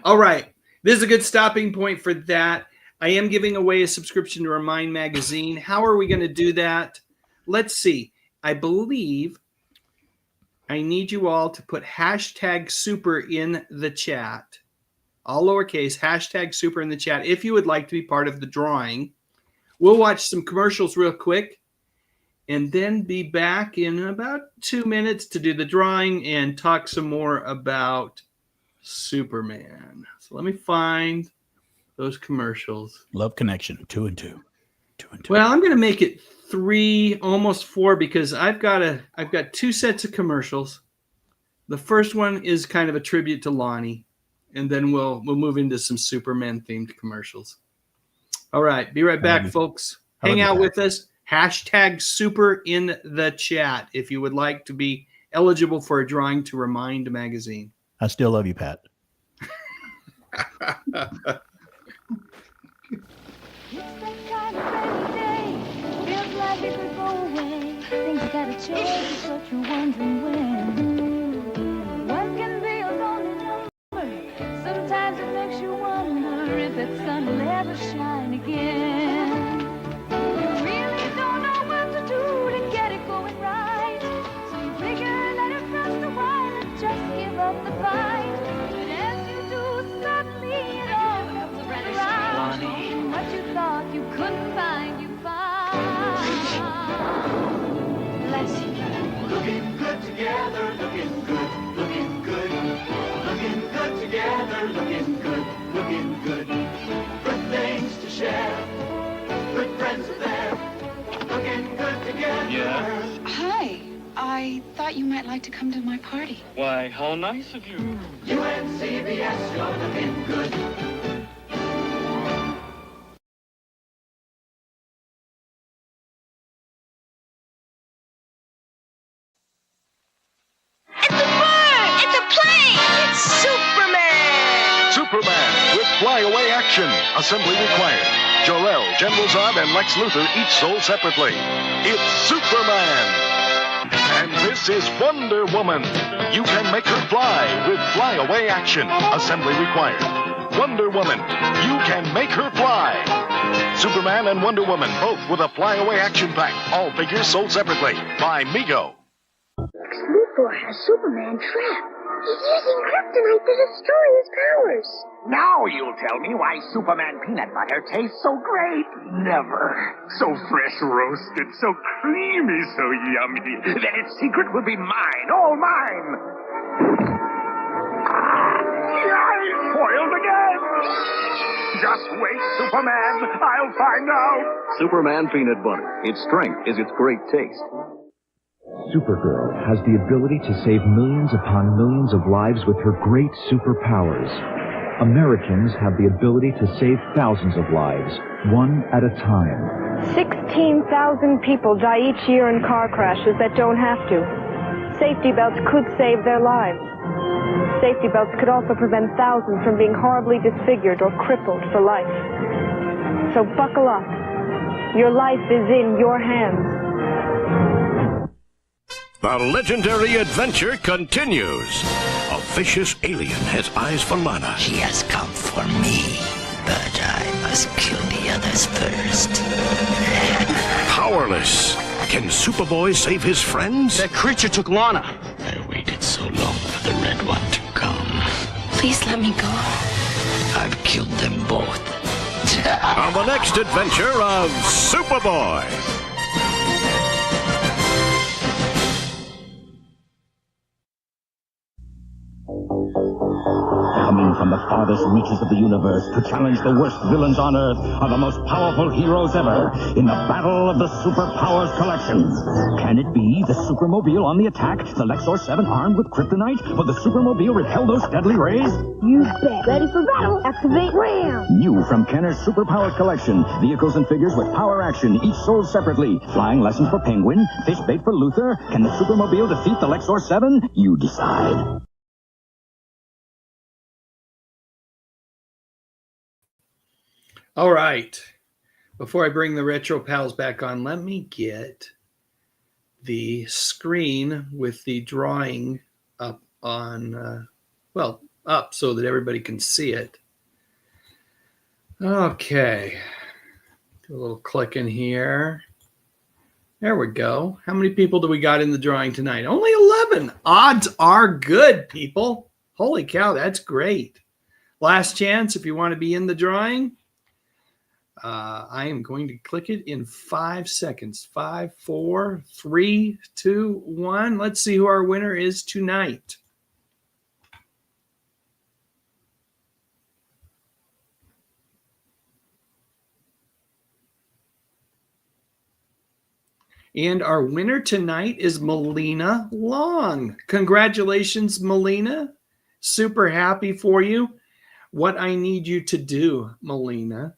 All right, this is a good stopping point for that. I am giving away a subscription to Remind Magazine. How are we going to do that? Let's see. I believe I need you all to put #super in the chat. All lowercase, #super in the chat if you would like to be part of the drawing. We'll watch some commercials real quick and then be back in about 2 minutes to do the drawing and talk some more about Superman. So let me find those commercials. Love Connection, 2 and 2. 2 and 2. Well, I'm going to make it 3, almost 4, because I've got 2 sets of commercials. The first one is kind of a tribute to Lonnie, and then we'll move into some Superman themed commercials. All right, be right back, folks. Hang out with us. #super in the chat if you would like to be eligible for a drawing to Remind Magazine. I still love you, Pat. Things gotta change, but you're wondering when. One can be a lonely number. Sometimes it makes you wonder if that sun will ever shine again. You really don't know what to do to get it going right. So you figure let it rest a while and just give up the fight. But as you do, suddenly it all comes around. And what you thought you couldn't find, you find. Looking good together, looking good, looking good. Looking good together, looking good, looking good. Good things to share, good friends are there. Looking good together. Yeah. Hi, I thought you might like to come to my party. Why, how nice of you. You and CBS, you're looking good. Superman with flyaway action. Assembly required. Jor-El, General Zod, and Lex Luthor each sold separately. It's Superman. And this is Wonder Woman. You can make her fly with flyaway action. Assembly required. Wonder Woman. You can make her fly. Superman and Wonder Woman, both with a flyaway action pack. All figures sold separately by Mego. Lex Luthor has Superman trapped. He's using kryptonite to destroy his powers. Now you'll tell me why Superman peanut butter tastes so great. Never. So fresh roasted, so creamy, so yummy. Then its secret will be mine, all mine. Foiled again. Just wait, Superman. I'll find out. Superman peanut butter. Its strength is its great taste. Supergirl has the ability to save millions upon millions of lives with her great superpowers. Americans have the ability to save thousands of lives, one at a time. 16,000 people die each year in car crashes that don't have to. Safety belts could save their lives. Safety belts could also prevent thousands from being horribly disfigured or crippled for life. So buckle up. Your life is in your hands. The legendary adventure continues. A vicious alien has eyes for Lana. He has come for me, but I must kill the others first. Powerless. Can Superboy save his friends? That creature took Lana. I waited so long for the Red One to come. Please let me go. I've killed them both. On the next adventure of Superboy. Coming from the farthest reaches of the universe to challenge the worst villains on Earth are the most powerful heroes ever in the battle of the Superpowers Collection. Can it be the Supermobile on the attack, the Lexor 7 armed with Kryptonite? Will the Supermobile repel those deadly rays? You bet. Ready for battle. Activate RAM. New from Kenner's Superpowers Collection. Vehicles and figures with power action, each sold separately. Flying lessons for Penguin, fish bait for Luther. Can the Supermobile defeat the Lexor 7? You decide. All right. Before I bring the Retro Pals back on, let me get the screen with the drawing up on, up so that everybody can see it. Okay. Do a little click in here. There we go. How many people do we got in the drawing tonight? Only 11. Odds are good, people. Holy cow, that's great. Last chance if you want to be in the drawing. I am going to click it in 5 seconds. 5, 4, 3, 2, 1. Let's see who our winner is tonight. And our winner tonight is Melina Long. Congratulations, Melina. Super happy for you. What I need you to do, Melina,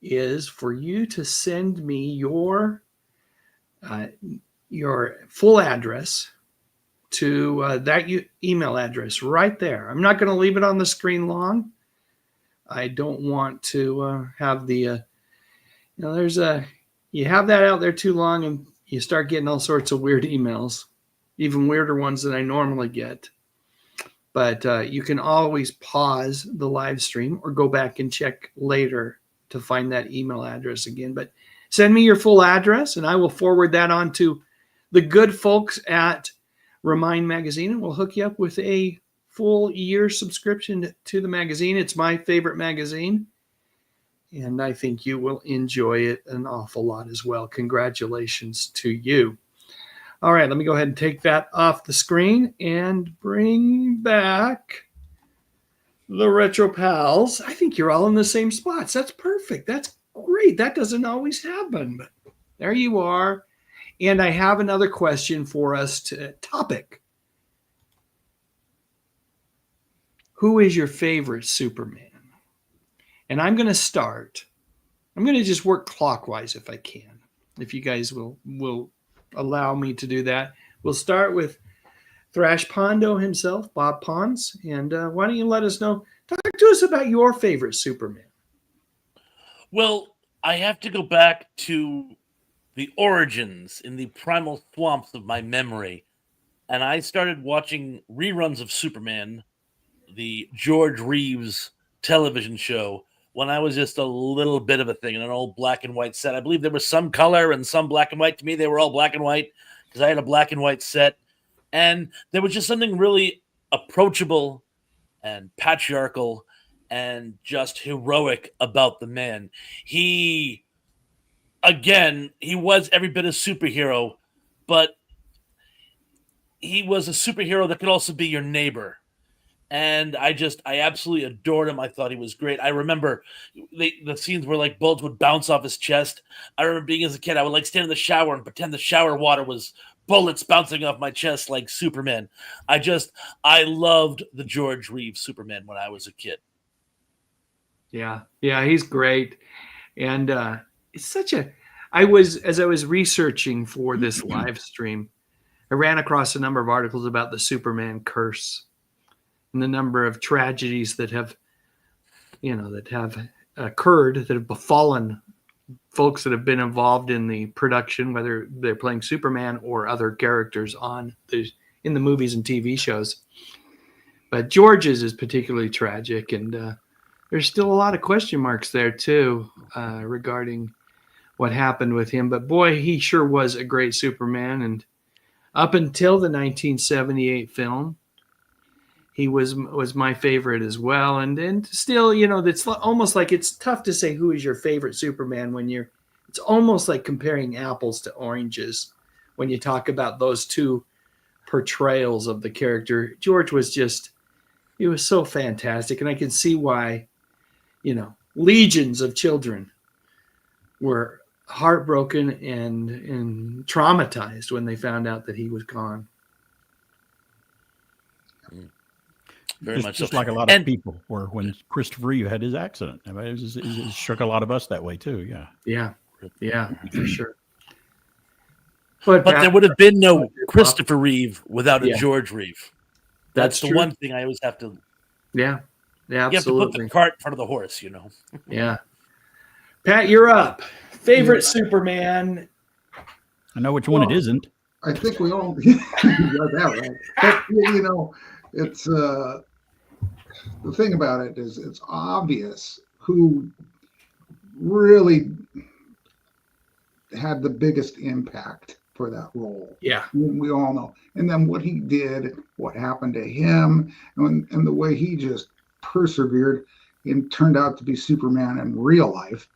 is for you to send me your full address to that email address right there. I'm not going to leave it on the screen long. I don't want to have the, you have that out there too long and you start getting all sorts of weird emails, even weirder ones than I normally get. But you can always pause the live stream or go back and check later to find that email address again. But send me your full address and I will forward that on to the good folks at Remind Magazine, and we'll hook you up with a full year subscription to the magazine. It's my favorite magazine, and I think you will enjoy it an awful lot as well. Congratulations to you. All right, let me go ahead and take that off the screen and bring back the Retro Pals. I think you're all in the same spots. That's perfect. That's great. That doesn't always happen, but there you are. And I have another question for us topic. Who is your favorite Superman? And I'm going to start. I'm going to just work clockwise if I can. If you guys will allow me to do that. We'll start with Thrash Pondo himself, Bob Pons. And why don't you let us know, talk to us about your favorite Superman. Well, I have to go back to the origins in the primal swamps of my memory. And I started watching reruns of Superman, the George Reeves television show, when I was just a little bit of a thing in an old black and white set. I believe there was some color and some black and white. To me, they were all black and white because I had a black and white set. And there was just something really approachable and patriarchal and just heroic about the man. He was every bit a superhero, but he was a superhero that could also be your neighbor. And I absolutely adored him. I thought he was great. I remember the scenes where like bullets would bounce off his chest. I remember being as a kid, I would like stand in the shower and pretend the shower water was bullets bouncing off my chest like Superman. I loved the George Reeves Superman when I was a kid. Yeah, he's great. And it's as I was researching for this live stream, I ran across a number of articles about the Superman curse and the number of tragedies that have occurred, that have befallen folks that have been involved in the production, whether they're playing Superman or other characters in the movies and TV shows. But George's is particularly tragic, and there's still a lot of question marks there too regarding what happened with him. But boy, he sure was a great Superman. And up until the 1978 film, he was my favorite as well. And still, it's almost like it's tough to say who is your favorite Superman when it's almost like comparing apples to oranges when you talk about those two portrayals of the character. George was he was so fantastic. And I can see why, legions of children were heartbroken and traumatized when they found out that he was gone. Very much just so. like a lot of people were when Christopher Reeve had his accident. I mean, it struck a lot of us that way too. Yeah, for sure. But there would have been no Christopher Reeve without a Yeah. George Reeve. That's the true. one thing I always have to. Yeah, You have to absolutely. put the cart in front of the horse, Yeah. Pat, you're up. Favorite Superman? I know which one it isn't. I think we all got that right. But, it's the thing about it is it's obvious who really had the biggest impact for that role. Yeah. We all know. And then what he did, what happened to him, and the way he just persevered and turned out to be Superman in real life.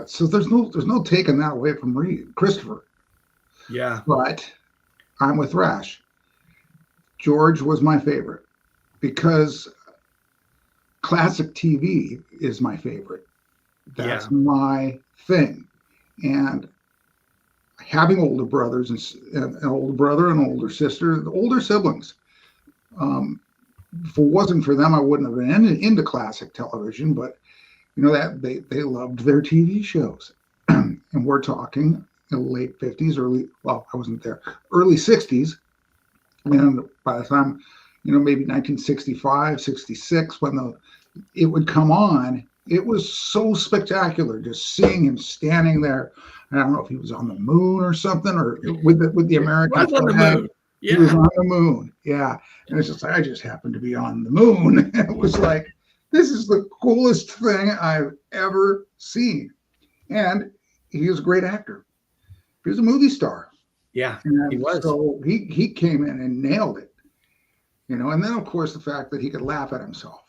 So there's no taking that away from Christopher. Yeah. But I'm with Rash. George was my favorite because classic TV is my favorite. That's my thing. And having older brothers and an older brother and older sister, the older siblings, if it wasn't for them, I wouldn't have been into classic television, but that they loved their TV shows. And we're talking in the late 50s, I wasn't there, early 60s. And by the time, maybe 1965, 66, when it would come on, it was so spectacular just seeing him standing there. I don't know if he was on the moon or something, or with the American flag. He was on the moon. Yeah. And it's just like, I just happened to be on the moon. It was like, this is the coolest thing I've ever seen. And he was a great actor. He was a movie star. Yeah, and he was. So he came in and nailed it. And then of course the fact that he could laugh at himself.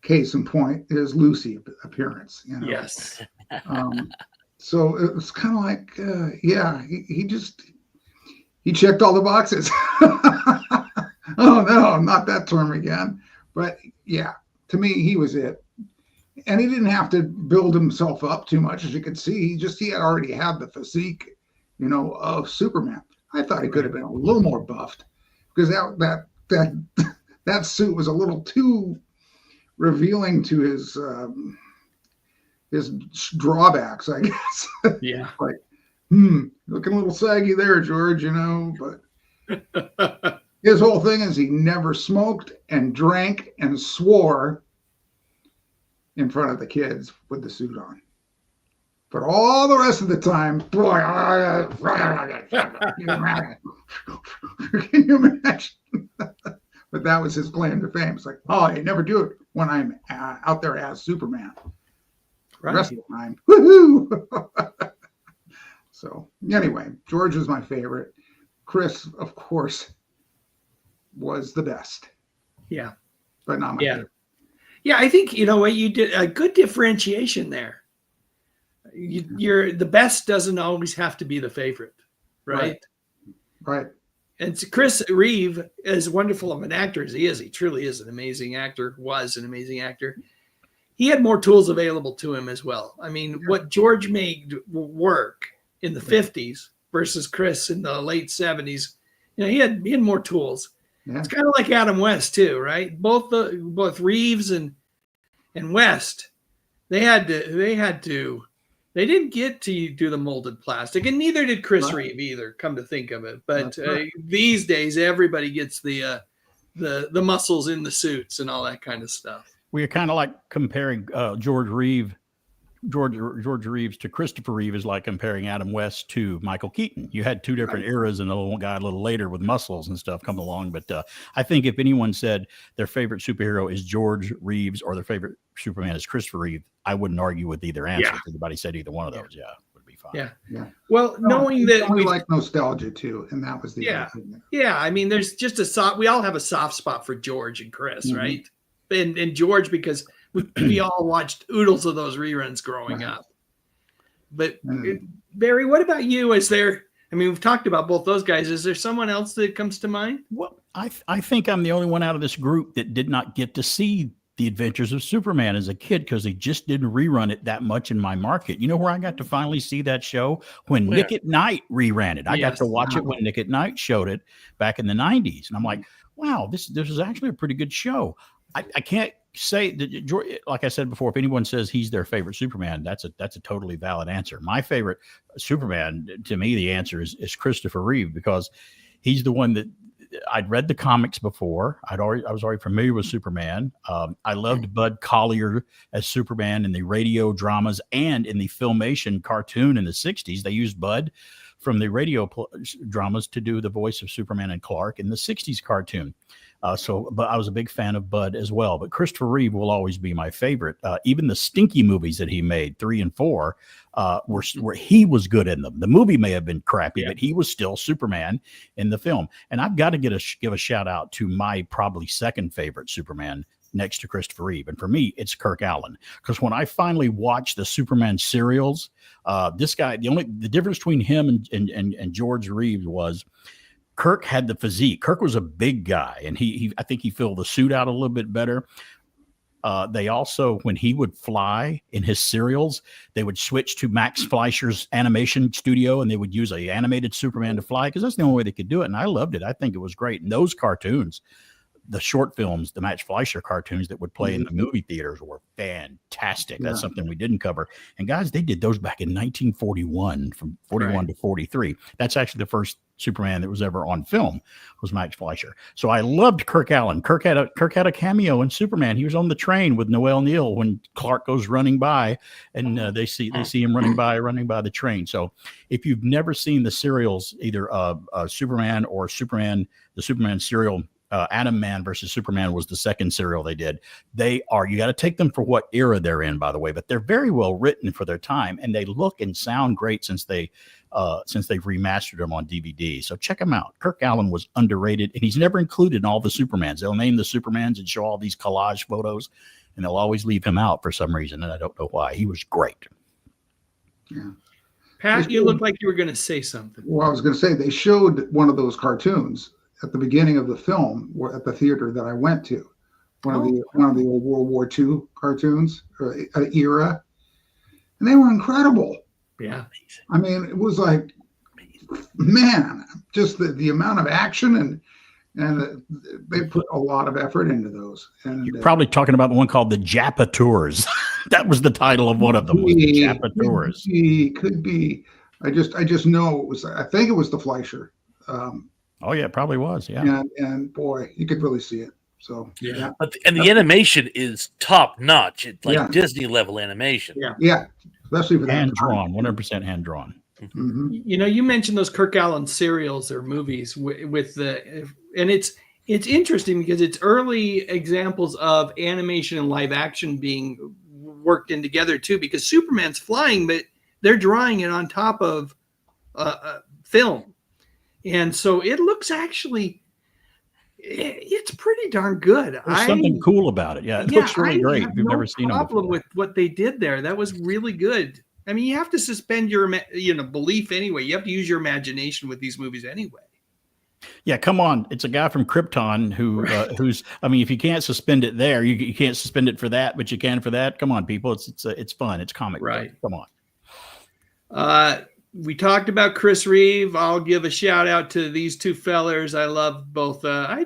Case in point is Lucy appearance. Yes. So it was kind of like, he checked all the boxes. Oh no, not that term again. But yeah, to me, he was it. And he didn't have to build himself up too much, as you could see. He had already had the physique, of Superman. I thought he could have been a little more buffed because that suit was a little too revealing to his drawbacks, I guess. Yeah. Like, looking a little saggy there, George, but his whole thing is he never smoked and drank and swore in front of the kids with the suit on. But all the rest of the time, boy, can you imagine? But that was his claim to fame. It's like, I never do it when I'm out there as Superman. Right. The rest of the time, woohoo! So anyway, George was my favorite. Chris, of course, was the best. Yeah. But not my favorite. Yeah, I think, you did a good differentiation there. You're the best doesn't always have to be the favorite, right? Right. And Chris Reeve, as wonderful of an actor as he is, he truly is an amazing actor, was an amazing actor. He had more tools available to him as well. I mean, what George made work in the 50s versus Chris in the late 70s, he had more tools. Yeah. It's kind of like Adam West too, right? Both Reeves and West, they didn't get to do the molded plastic, and neither did Chris Reeve either, come to think of it. But these days, everybody gets the muscles in the suits and all that kind of stuff. We're kind of like comparing George Reeves to Christopher Reeve is like comparing Adam West to Michael Keaton. You had two different eras, and the little guy a little later with muscles and stuff come along. But I think if anyone said their favorite superhero is George Reeves or their favorite Superman is Christopher Reeve, I wouldn't argue with either answer. If anybody said either one of those, would be fine. Yeah. Well, knowing that we like nostalgia too, and that was the other thing. Yeah. I mean, there's just we all have a soft spot for George and Chris, right? And George, because we all watched oodles of those reruns growing up. But Barry, what about you? We've talked about both those guys. Is there someone else that comes to mind? Well, I think I'm the only one out of this group that did not get to see The Adventures of Superman as a kid because they just didn't rerun it that much in my market. You know where I got to finally see that show? When Nick at Night reran it. I got to watch it when Nick at Night showed it back in the 90s. And I'm like, wow, this is actually a pretty good show. I can't say that, like I said before, if anyone says he's their favorite Superman, that's a totally valid answer. My favorite Superman, to me, the answer is Christopher Reeve, because he's the one that I'd read the comics before. I was already familiar with Superman. I loved Bud Collyer as Superman in the radio dramas and in the Filmation cartoon in the 60s. They used Bud from the radio dramas to do the voice of Superman and Clark in the 60s cartoon. But I was a big fan of Bud as well. But Christopher Reeve will always be my favorite. Even the Stinky movies that he made, 3 and 4, where he was good in them. The movie may have been crappy, but he was still Superman in the film. And I've got to give a shout out to my probably second favorite Superman next to Christopher Reeve. And for me, it's Kirk Alyn. Because when I finally watched the Superman serials, this guy, the difference between him and George Reeves was Kirk had the physique. Kirk was a big guy, and I think he filled the suit out a little bit better. They also, when he would fly in his serials, they would switch to Max Fleischer's animation studio, and they would use an animated Superman to fly, because that's the only way they could do it. And I loved it. I think it was great. And those cartoons, the short films, the Max Fleischer cartoons that would play in the movie theaters, were fantastic. That's something we didn't cover. And guys, they did those back in 1941, from 41 to 43. That's actually the first Superman that was ever on film, was Max Fleischer. So I loved Kirk Alyn. Kirk had a cameo in Superman. He was on the train with Noel Neill when Clark goes running by, and they see him running by the train. So if you've never seen the serials, either Superman or Superman, the Superman serial, Atom Man versus Superman was the second serial they did. You got to take them for what era they're in, by the way, but they're very well written for their time, and they look and sound great since they've remastered them on DVD. So check them out. Kirk Alyn was underrated, and he's never included in all the Supermans. They'll name the Supermans and show all these collage photos, and they'll always leave him out for some reason, and I don't know why. He was great. Yeah. Pat, you look like you were going to say something. Well, I was going to say, they showed one of those cartoons at the beginning of the film at the theater that I went to, one of the old World War II cartoons era, and they were incredible. Yeah, I mean, it was like, man, just the amount of action, and they put a lot of effort into those. And you're probably talking about the one called the Japa Tours. That was the title of one of them. Was the Japa Tours. Could be. I just know it was. I think it was the Fleischer. Oh yeah, it probably was. Yeah, and boy, you could really see it. So yeah, the animation is top notch. It's like Disney level animation. Yeah, especially for hand drawn, 100% hand drawn. Mm-hmm. You know, you mentioned those Kirk Alyn serials or movies and it's interesting because it's early examples of animation and live action being worked in together too. Because Superman's flying, but they're drawing it on top of film. And so it looks it's pretty darn good. There's something cool about it. Yeah, it looks really great. If you've never seen it before. With what they did there. That was really good. I mean, you have to suspend your belief anyway. You have to use your imagination with these movies anyway. Yeah, come on. It's a guy from Krypton who's. I mean, if you can't suspend it there, you can't suspend it for that, but you can for that. Come on, people. It's fun. It's comic. Right. Come on. We talked about Chris Reeve. I'll give a shout out to these two fellers. I love both. I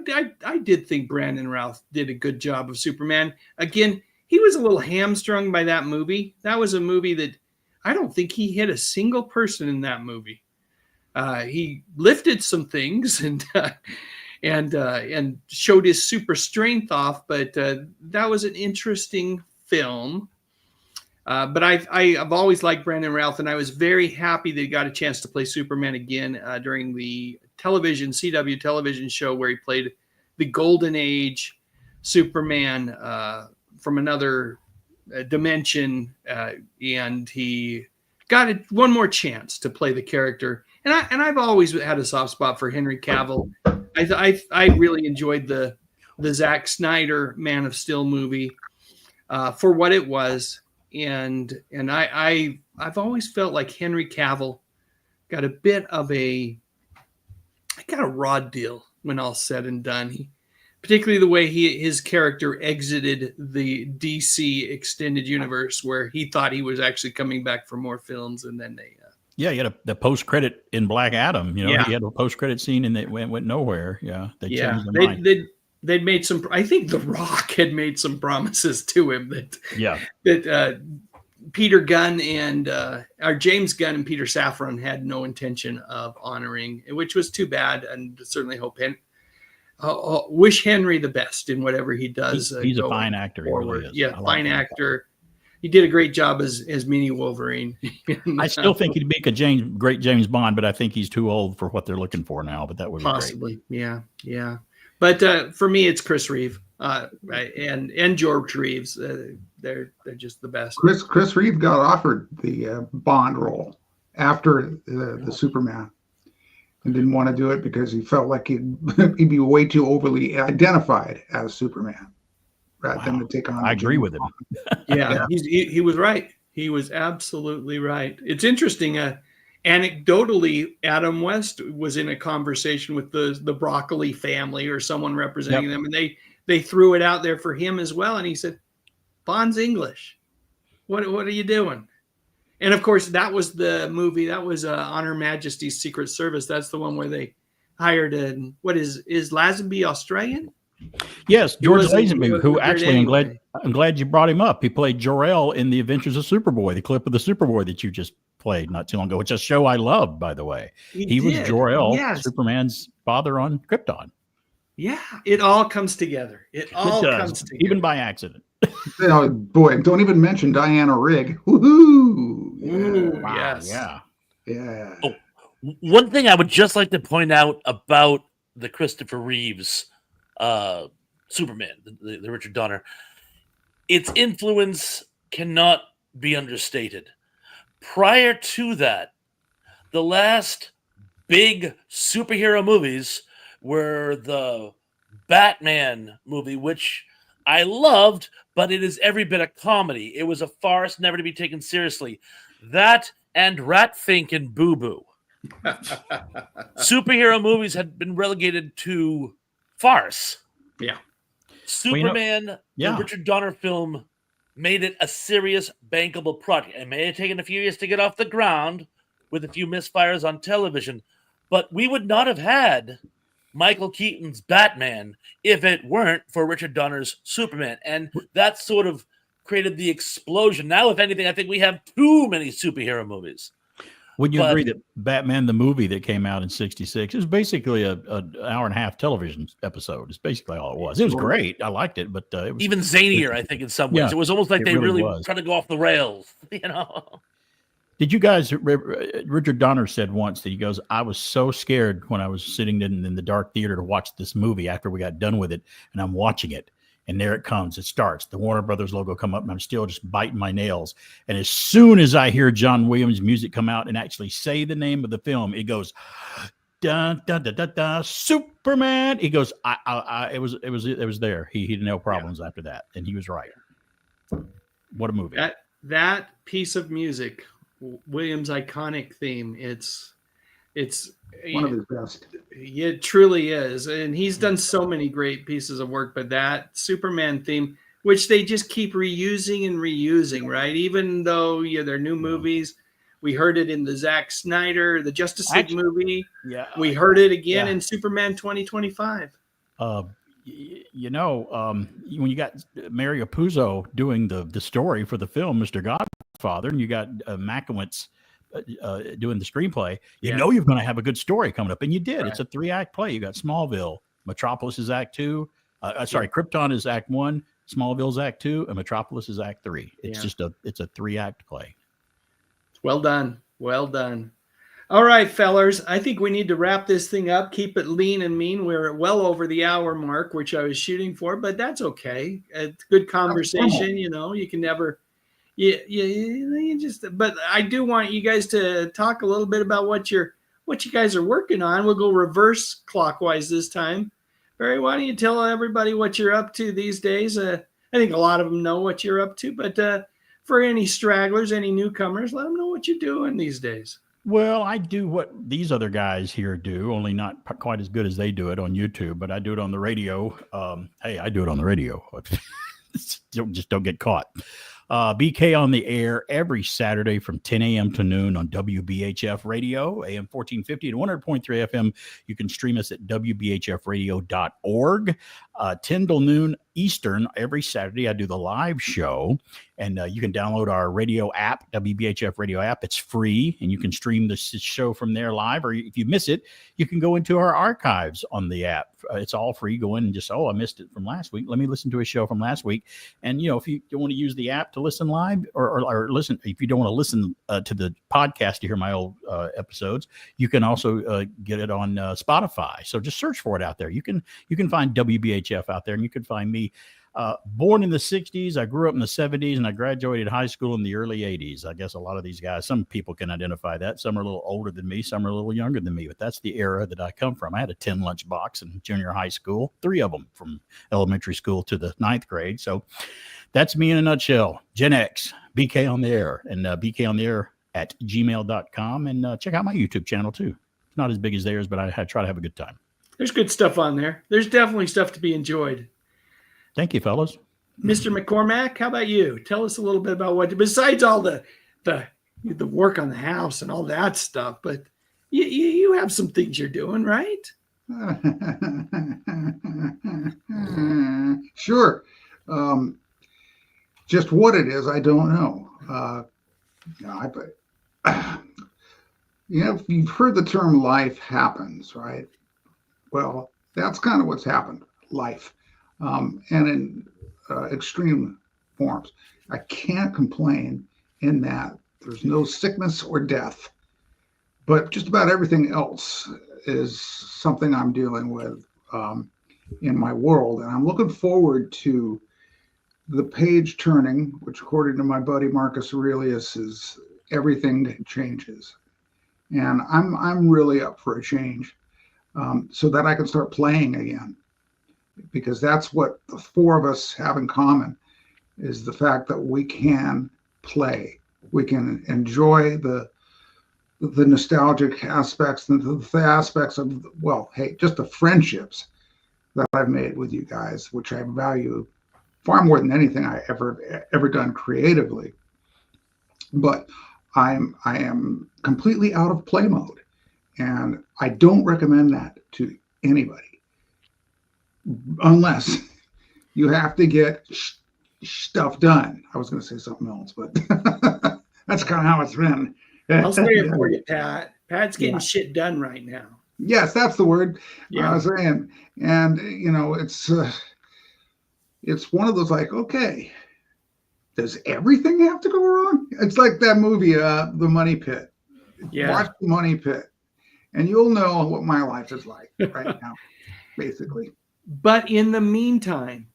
did think Brandon Routh did a good job of Superman. Again, he was a little hamstrung by that movie. That was a movie that I don't think he hit a single person in that movie. He lifted some things and showed his super strength off, but that was an interesting film. But I've always liked Brandon Routh, and I was very happy that he got a chance to play Superman again during the CW television show where he played the Golden Age Superman from another dimension, and he got one more chance to play the character. And I've always had a soft spot for Henry Cavill. I really enjoyed the Zack Snyder Man of Steel movie for what it was, and I've always felt like Henry Cavill got a bit of a raw deal when all's said and done. Particularly the way his character exited the DC extended universe, where he thought he was actually coming back for more films, and then they. Yeah, he had the post credit in Black Adam. He had a post credit scene, and it went nowhere. Yeah, they changed their mind. They'd made some. I think The Rock had made some promises to him that Peter Gunn and James Gunn and Peter Safran had no intention of honoring, which was too bad, and certainly wish Henry the best in whatever he does. He's a fine actor. He really is. Yeah, fine actor. He did a great job as Mini Wolverine. I still think he'd make a great James Bond, but I think he's too old for what they're looking for now. But that would be possibly, great. Yeah. But for me, it's Chris Reeve and George Reeves. They're just the best. Chris Reeve got offered the Bond role after the Superman, and didn't want to do it because he felt like he'd be way too overly identified as Superman rather than to take on. I agree with him. Yeah. He was right. He was absolutely right. It's interesting. Anecdotally, Adam West was in a conversation with the Broccoli family or someone representing them, and they threw it out there for him as well. And he said, "Bond's English. What are you doing?" And of course, that was the movie. That was On Her Majesty's Secret Service. That's the one where they hired is Lazenby Australian? Yes, George Lazenby, who actually, I'm glad you brought him up. He played Jor-El in The Adventures of Superboy, the clip of the Superboy that you just played not too long ago, which is a show I loved, by the way. He was Jor-El, Superman's father on Krypton. Yeah, it all comes together. It all comes together. Even by accident. Oh, boy, don't even mention Diana Rigg. Woohoo! Ooh, yes. Yeah. Oh, one thing I would just like to point out about the Christopher Reeves Superman, the Richard Donner, its influence cannot be understated. Prior to that, the last big superhero movies were the Batman movie, which I loved, but it is every bit a comedy. It was a farce, never to be taken seriously. That and Ratfink and Boo Boo. Superhero movies had been relegated to farce. Yeah. Superman, the Richard Donner film, made it a serious, bankable project. It may have taken a few years to get off the ground with a few misfires on television, but we would not have had Michael Keaton's Batman if it weren't for Richard Donner's Superman. And that sort of created the explosion. Now, if anything, I think we have too many superhero movies. Would you agree that Batman, the movie that came out in '66, is basically an hour and a half television episode? It's basically all it was. It was great. I liked it, but it was even zanier, I think, in some ways. It was almost like they really tried to go off the rails, Did you guys, Richard Donner said once that he goes, I was so scared when I was sitting in the dark theater to watch this movie after we got done with it, and I'm watching it. And there it comes. It starts. The Warner Brothers logo come up, and I'm still just biting my nails. And as soon as I hear John Williams' music come out and actually say the name of the film, it goes, dun, dun, dun, dun, dun, Superman. He goes, it was there. He had no problems after that, and he was right. What a movie! That piece of music, Williams' iconic theme. It's one of his best. It truly is. And he's done so many great pieces of work, but that Superman theme, which they just keep reusing and reusing, right? Even though they're new movies. We heard it in the Zack Snyder, the Justice League movie. Yeah. We heard it again in Superman 2025. When you got Mario Puzo doing the story for the film, Mr. Godfather, and you got Makowitz doing the screenplay, you know you're going to have a good story coming up, and you did. Right. It's a 3-act play. You got Smallville, Metropolis is Act 2. Krypton is Act 1, Smallville's Act 2, and Metropolis is Act 3. It's just a 3-act play. Well done. Well done. All right, fellers. I think we need to wrap this thing up. Keep it lean and mean. We're well over the hour mark, which I was shooting for, but that's okay. It's good conversation. You can never you just. But I do want you guys to talk a little bit about what you guys are working on. We'll go reverse clockwise this time. Barry, why don't you tell everybody what you're up to these days? I think a lot of them know what you're up to, but for any stragglers, any newcomers, let them know what you're doing these days. Well, I do what these other guys here do, only not quite as good as they do it on YouTube, but I do it on the radio. Hey, I do it on the radio. Just don't get caught. BK on the air every Saturday from 10 a.m. to noon on WBHF Radio, AM 1450 to 100.3 FM. You can stream us at WBHFradio.org. 10 till noon Eastern every Saturday. I do the live show, and you can download our radio app, WBHF Radio app. It's free, and you can stream this show from there live, or if you miss it, you can go into our archives on the app. It's all free. Go in and just, I missed it from last week. Let me listen to a show from last week. And, if you don't want to use the app to listen live or listen, if you don't want to listen to the podcast to hear my old episodes, you can also get it on Spotify. So just search for it out there. You can find WBHF out there, and you can find me. Born in the 60s, I grew up in the 70s, and I graduated high school in the early 80s. I guess a lot of these guys, some people can identify that. Some are a little older than me, some are a little younger than me, but that's the era that I come from. I had a 10 lunch box in junior high school, 3 of them from elementary school to the 9th grade. So that's me in a nutshell. Gen X, BK on the air, and BK on the air at gmail.com, and check out my YouTube channel too. It's not as big as theirs, but I try to have a good time. There's good stuff on there. There's definitely stuff to be enjoyed. Thank you, fellas. Mr. McCormack, how about you? Tell us a little bit about what, besides all the work on the house and all that stuff, but you have some things you're doing, right? Sure. Just what it is, I don't know. You've heard the term life happens, right? Well, that's kind of what's happened, life. And in extreme forms. I can't complain in that there's no sickness or death, but just about everything else is something I'm dealing with in my world. And I'm looking forward to the page turning, which according to my buddy Marcus Aurelius is everything changes. And I'm really up for a change so that I can start playing again. Because that's what the 4 of us have in common, is the fact that we can play. We can enjoy the nostalgic aspects and the aspects of, just the friendships that I've made with you guys, which I value far more than anything I ever done creatively. But I am completely out of play mode, and I don't recommend that to anybody. Unless you have to get stuff done. I was going to say something else, but that's kind of how it's been. I'll say it for you, Pat. Pat's getting shit done right now. Yes, that's the word I was saying. And, it's one of those like, okay, does everything have to go wrong? It's like that movie, The Money Pit. Yeah. Watch The Money Pit, and you'll know what my life is like right now, basically. But in the meantime,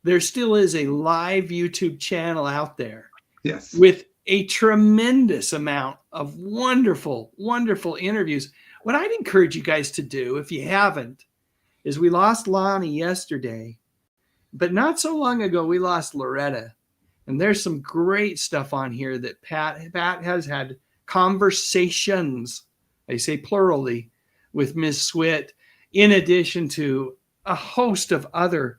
there still is a live YouTube channel out there. Yes. With a tremendous amount of wonderful, wonderful interviews. What I'd encourage you guys to do, if you haven't, is we lost Lonnie yesterday, but not so long ago, we lost Loretta. And there's some great stuff on here that Pat has had conversations, I say plurally, with Ms. Swit, in addition to a host of other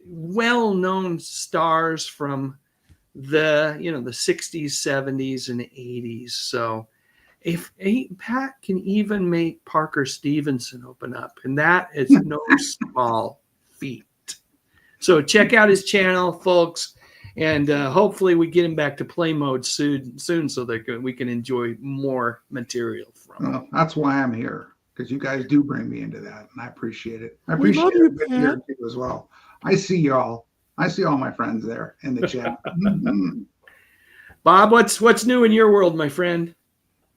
well-known stars from the 60s, 70s, and 80s. So if Pat can even make Parker Stevenson open up, and that is no small feat. So check out his channel, folks, and hopefully we get him back to play mode soon so that we can enjoy more material from him. That's why I'm here. Because you guys do bring me into that, and I appreciate it. I appreciate it here too as well. I see y'all. I see all my friends there in the chat. Bob, what's new in your world, my friend?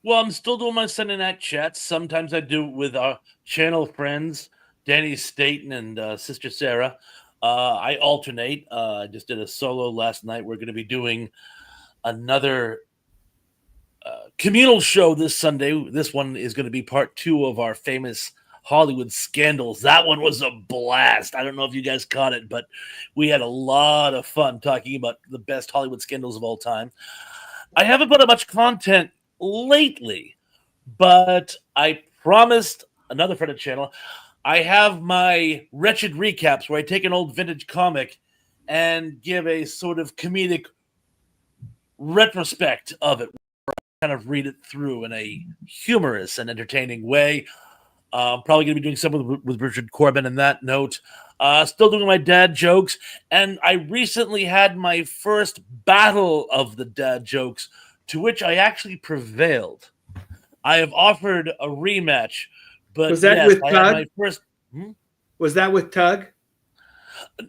Well, I'm still doing my Sunday night chats. Sometimes I do it with our channel friends, Danny Staten and Sister Sarah. I alternate. I just did a solo last night. We're going to be doing another communal show this Sunday. This one is going to be part 2 of our famous Hollywood scandals. That one was a blast. I don't know if you guys caught it, but we had a lot of fun talking about the best Hollywood scandals of all time. I haven't put up much content lately, but I promised another friend of the channel, I have my Wretched Recaps where I take an old vintage comic and give a sort of comedic retrospect of it, where I kind of read it through in a humorous and entertaining way. Probably going to be doing something with Richard Corbin in that note. Still doing my dad jokes. And I recently had my first battle of the dad jokes, to which I actually prevailed. I have offered a rematch, but was that yes, with I Tug? had my first. Was that with Tug?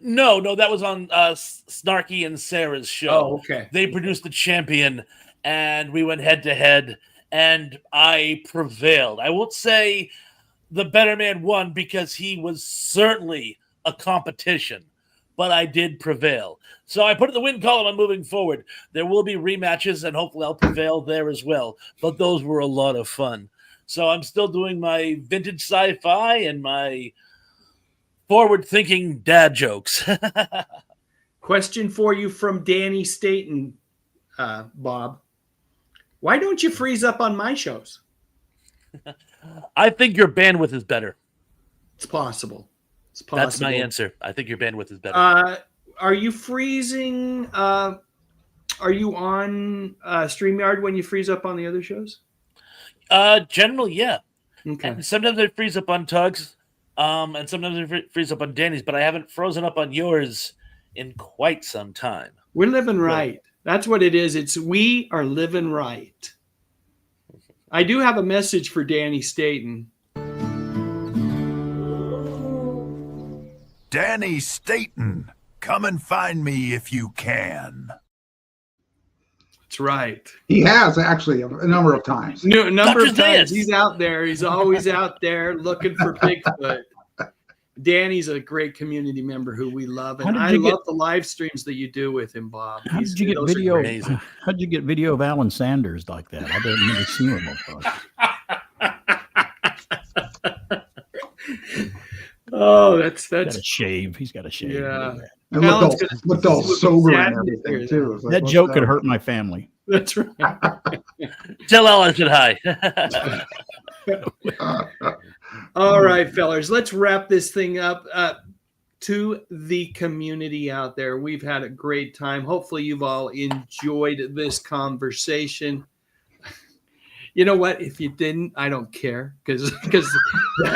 No, that was on Snarky and Sarah's show. Oh, okay. They produced the champion, and we went head to head, and I prevailed. I won't say the better man won because he was certainly a competition, but I did prevail. So I put in the win column on moving forward. There will be rematches, and hopefully I'll prevail there as well. But those were a lot of fun. So I'm still doing my vintage sci-fi and my forward-thinking dad jokes. Question for you from Danny Staten, Bob. Why don't you freeze up on my shows? I think your bandwidth is better. It's possible. It's possible. That's my answer. I think your bandwidth is better. Are you freezing? Are you on StreamYard when you freeze up on the other shows? Generally, yeah. Okay. And sometimes I freeze up on Tug's, and sometimes I freeze up on Danny's, but I haven't frozen up on yours in quite some time. We're living right. That's what it is. We are living right. I do have a message for Danny Staten. Danny Staten, come and find me if you can. That's right. He has actually a number of times. A number of times. He's out there. He's always out there looking for Bigfoot. Danny's a great community member who we love, and I love the live streams that you do with him, Bob. How did you get video? How did you get video of Alan Sanders like that? I didn't never see him before. Oh, that's He's got a shave. He's got a shave. Yeah. And looked all sober and everything too. That joke could hurt my family. That's right. Tell Alan I said hi. All right, fellas, let's wrap this thing up. To the community out there, we've had a great time. Hopefully you've all enjoyed this conversation. You know what? If you didn't, I don't care, because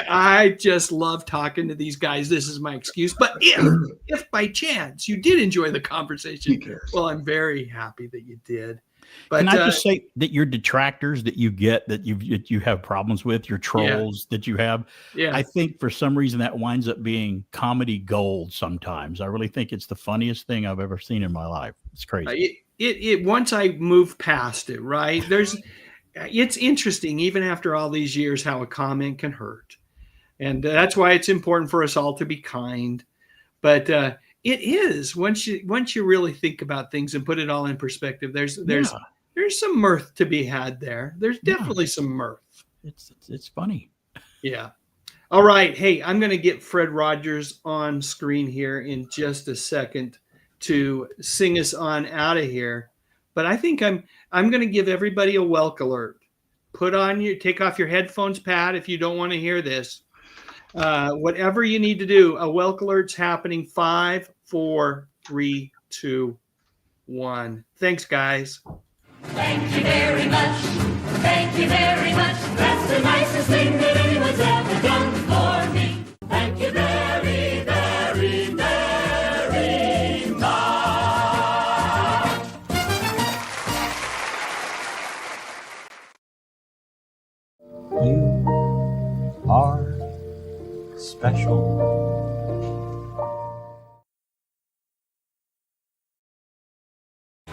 I just love talking to these guys. This is my excuse. But if by chance you did enjoy the conversation, well, I'm very happy that you did. But can I just say that your detractors that you get, that you have problems with, your trolls that you have, I think for some reason that winds up being comedy gold sometimes. I really think it's the funniest thing I've ever seen in my life. It's crazy. It once I moved past it, right? It's interesting, even after all these years, how a comment can hurt. And that's why it's important for us all to be kind. But it is, once you really think about things and put it all in perspective, there's some mirth to be had there. There's definitely some mirth. It's funny. Yeah. All right. Hey, I'm going to get Fred Rogers on screen here in just a second to sing us on out of here. But I think I'm going to give everybody a Welk alert. Take off your headphones, Pat, if you don't want to hear this. Whatever you need to do, a Welk alert's happening. 5, 4, 3, 2, 1. Thanks, guys. Thank you very much. Thank you very much. That's the nicest thing that anyone's ever done for me. Thank you very, very, very much. You are special.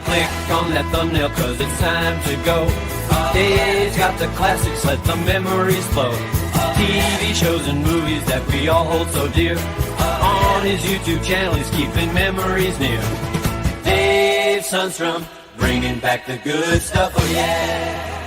Click on that thumbnail cause it's time to go. Dave's got the classics, let the memories flow. TV shows and movies that we all hold so dear. On his YouTube channel he's keeping memories near. Dave Sundstrom, bringing back the good stuff, oh yeah.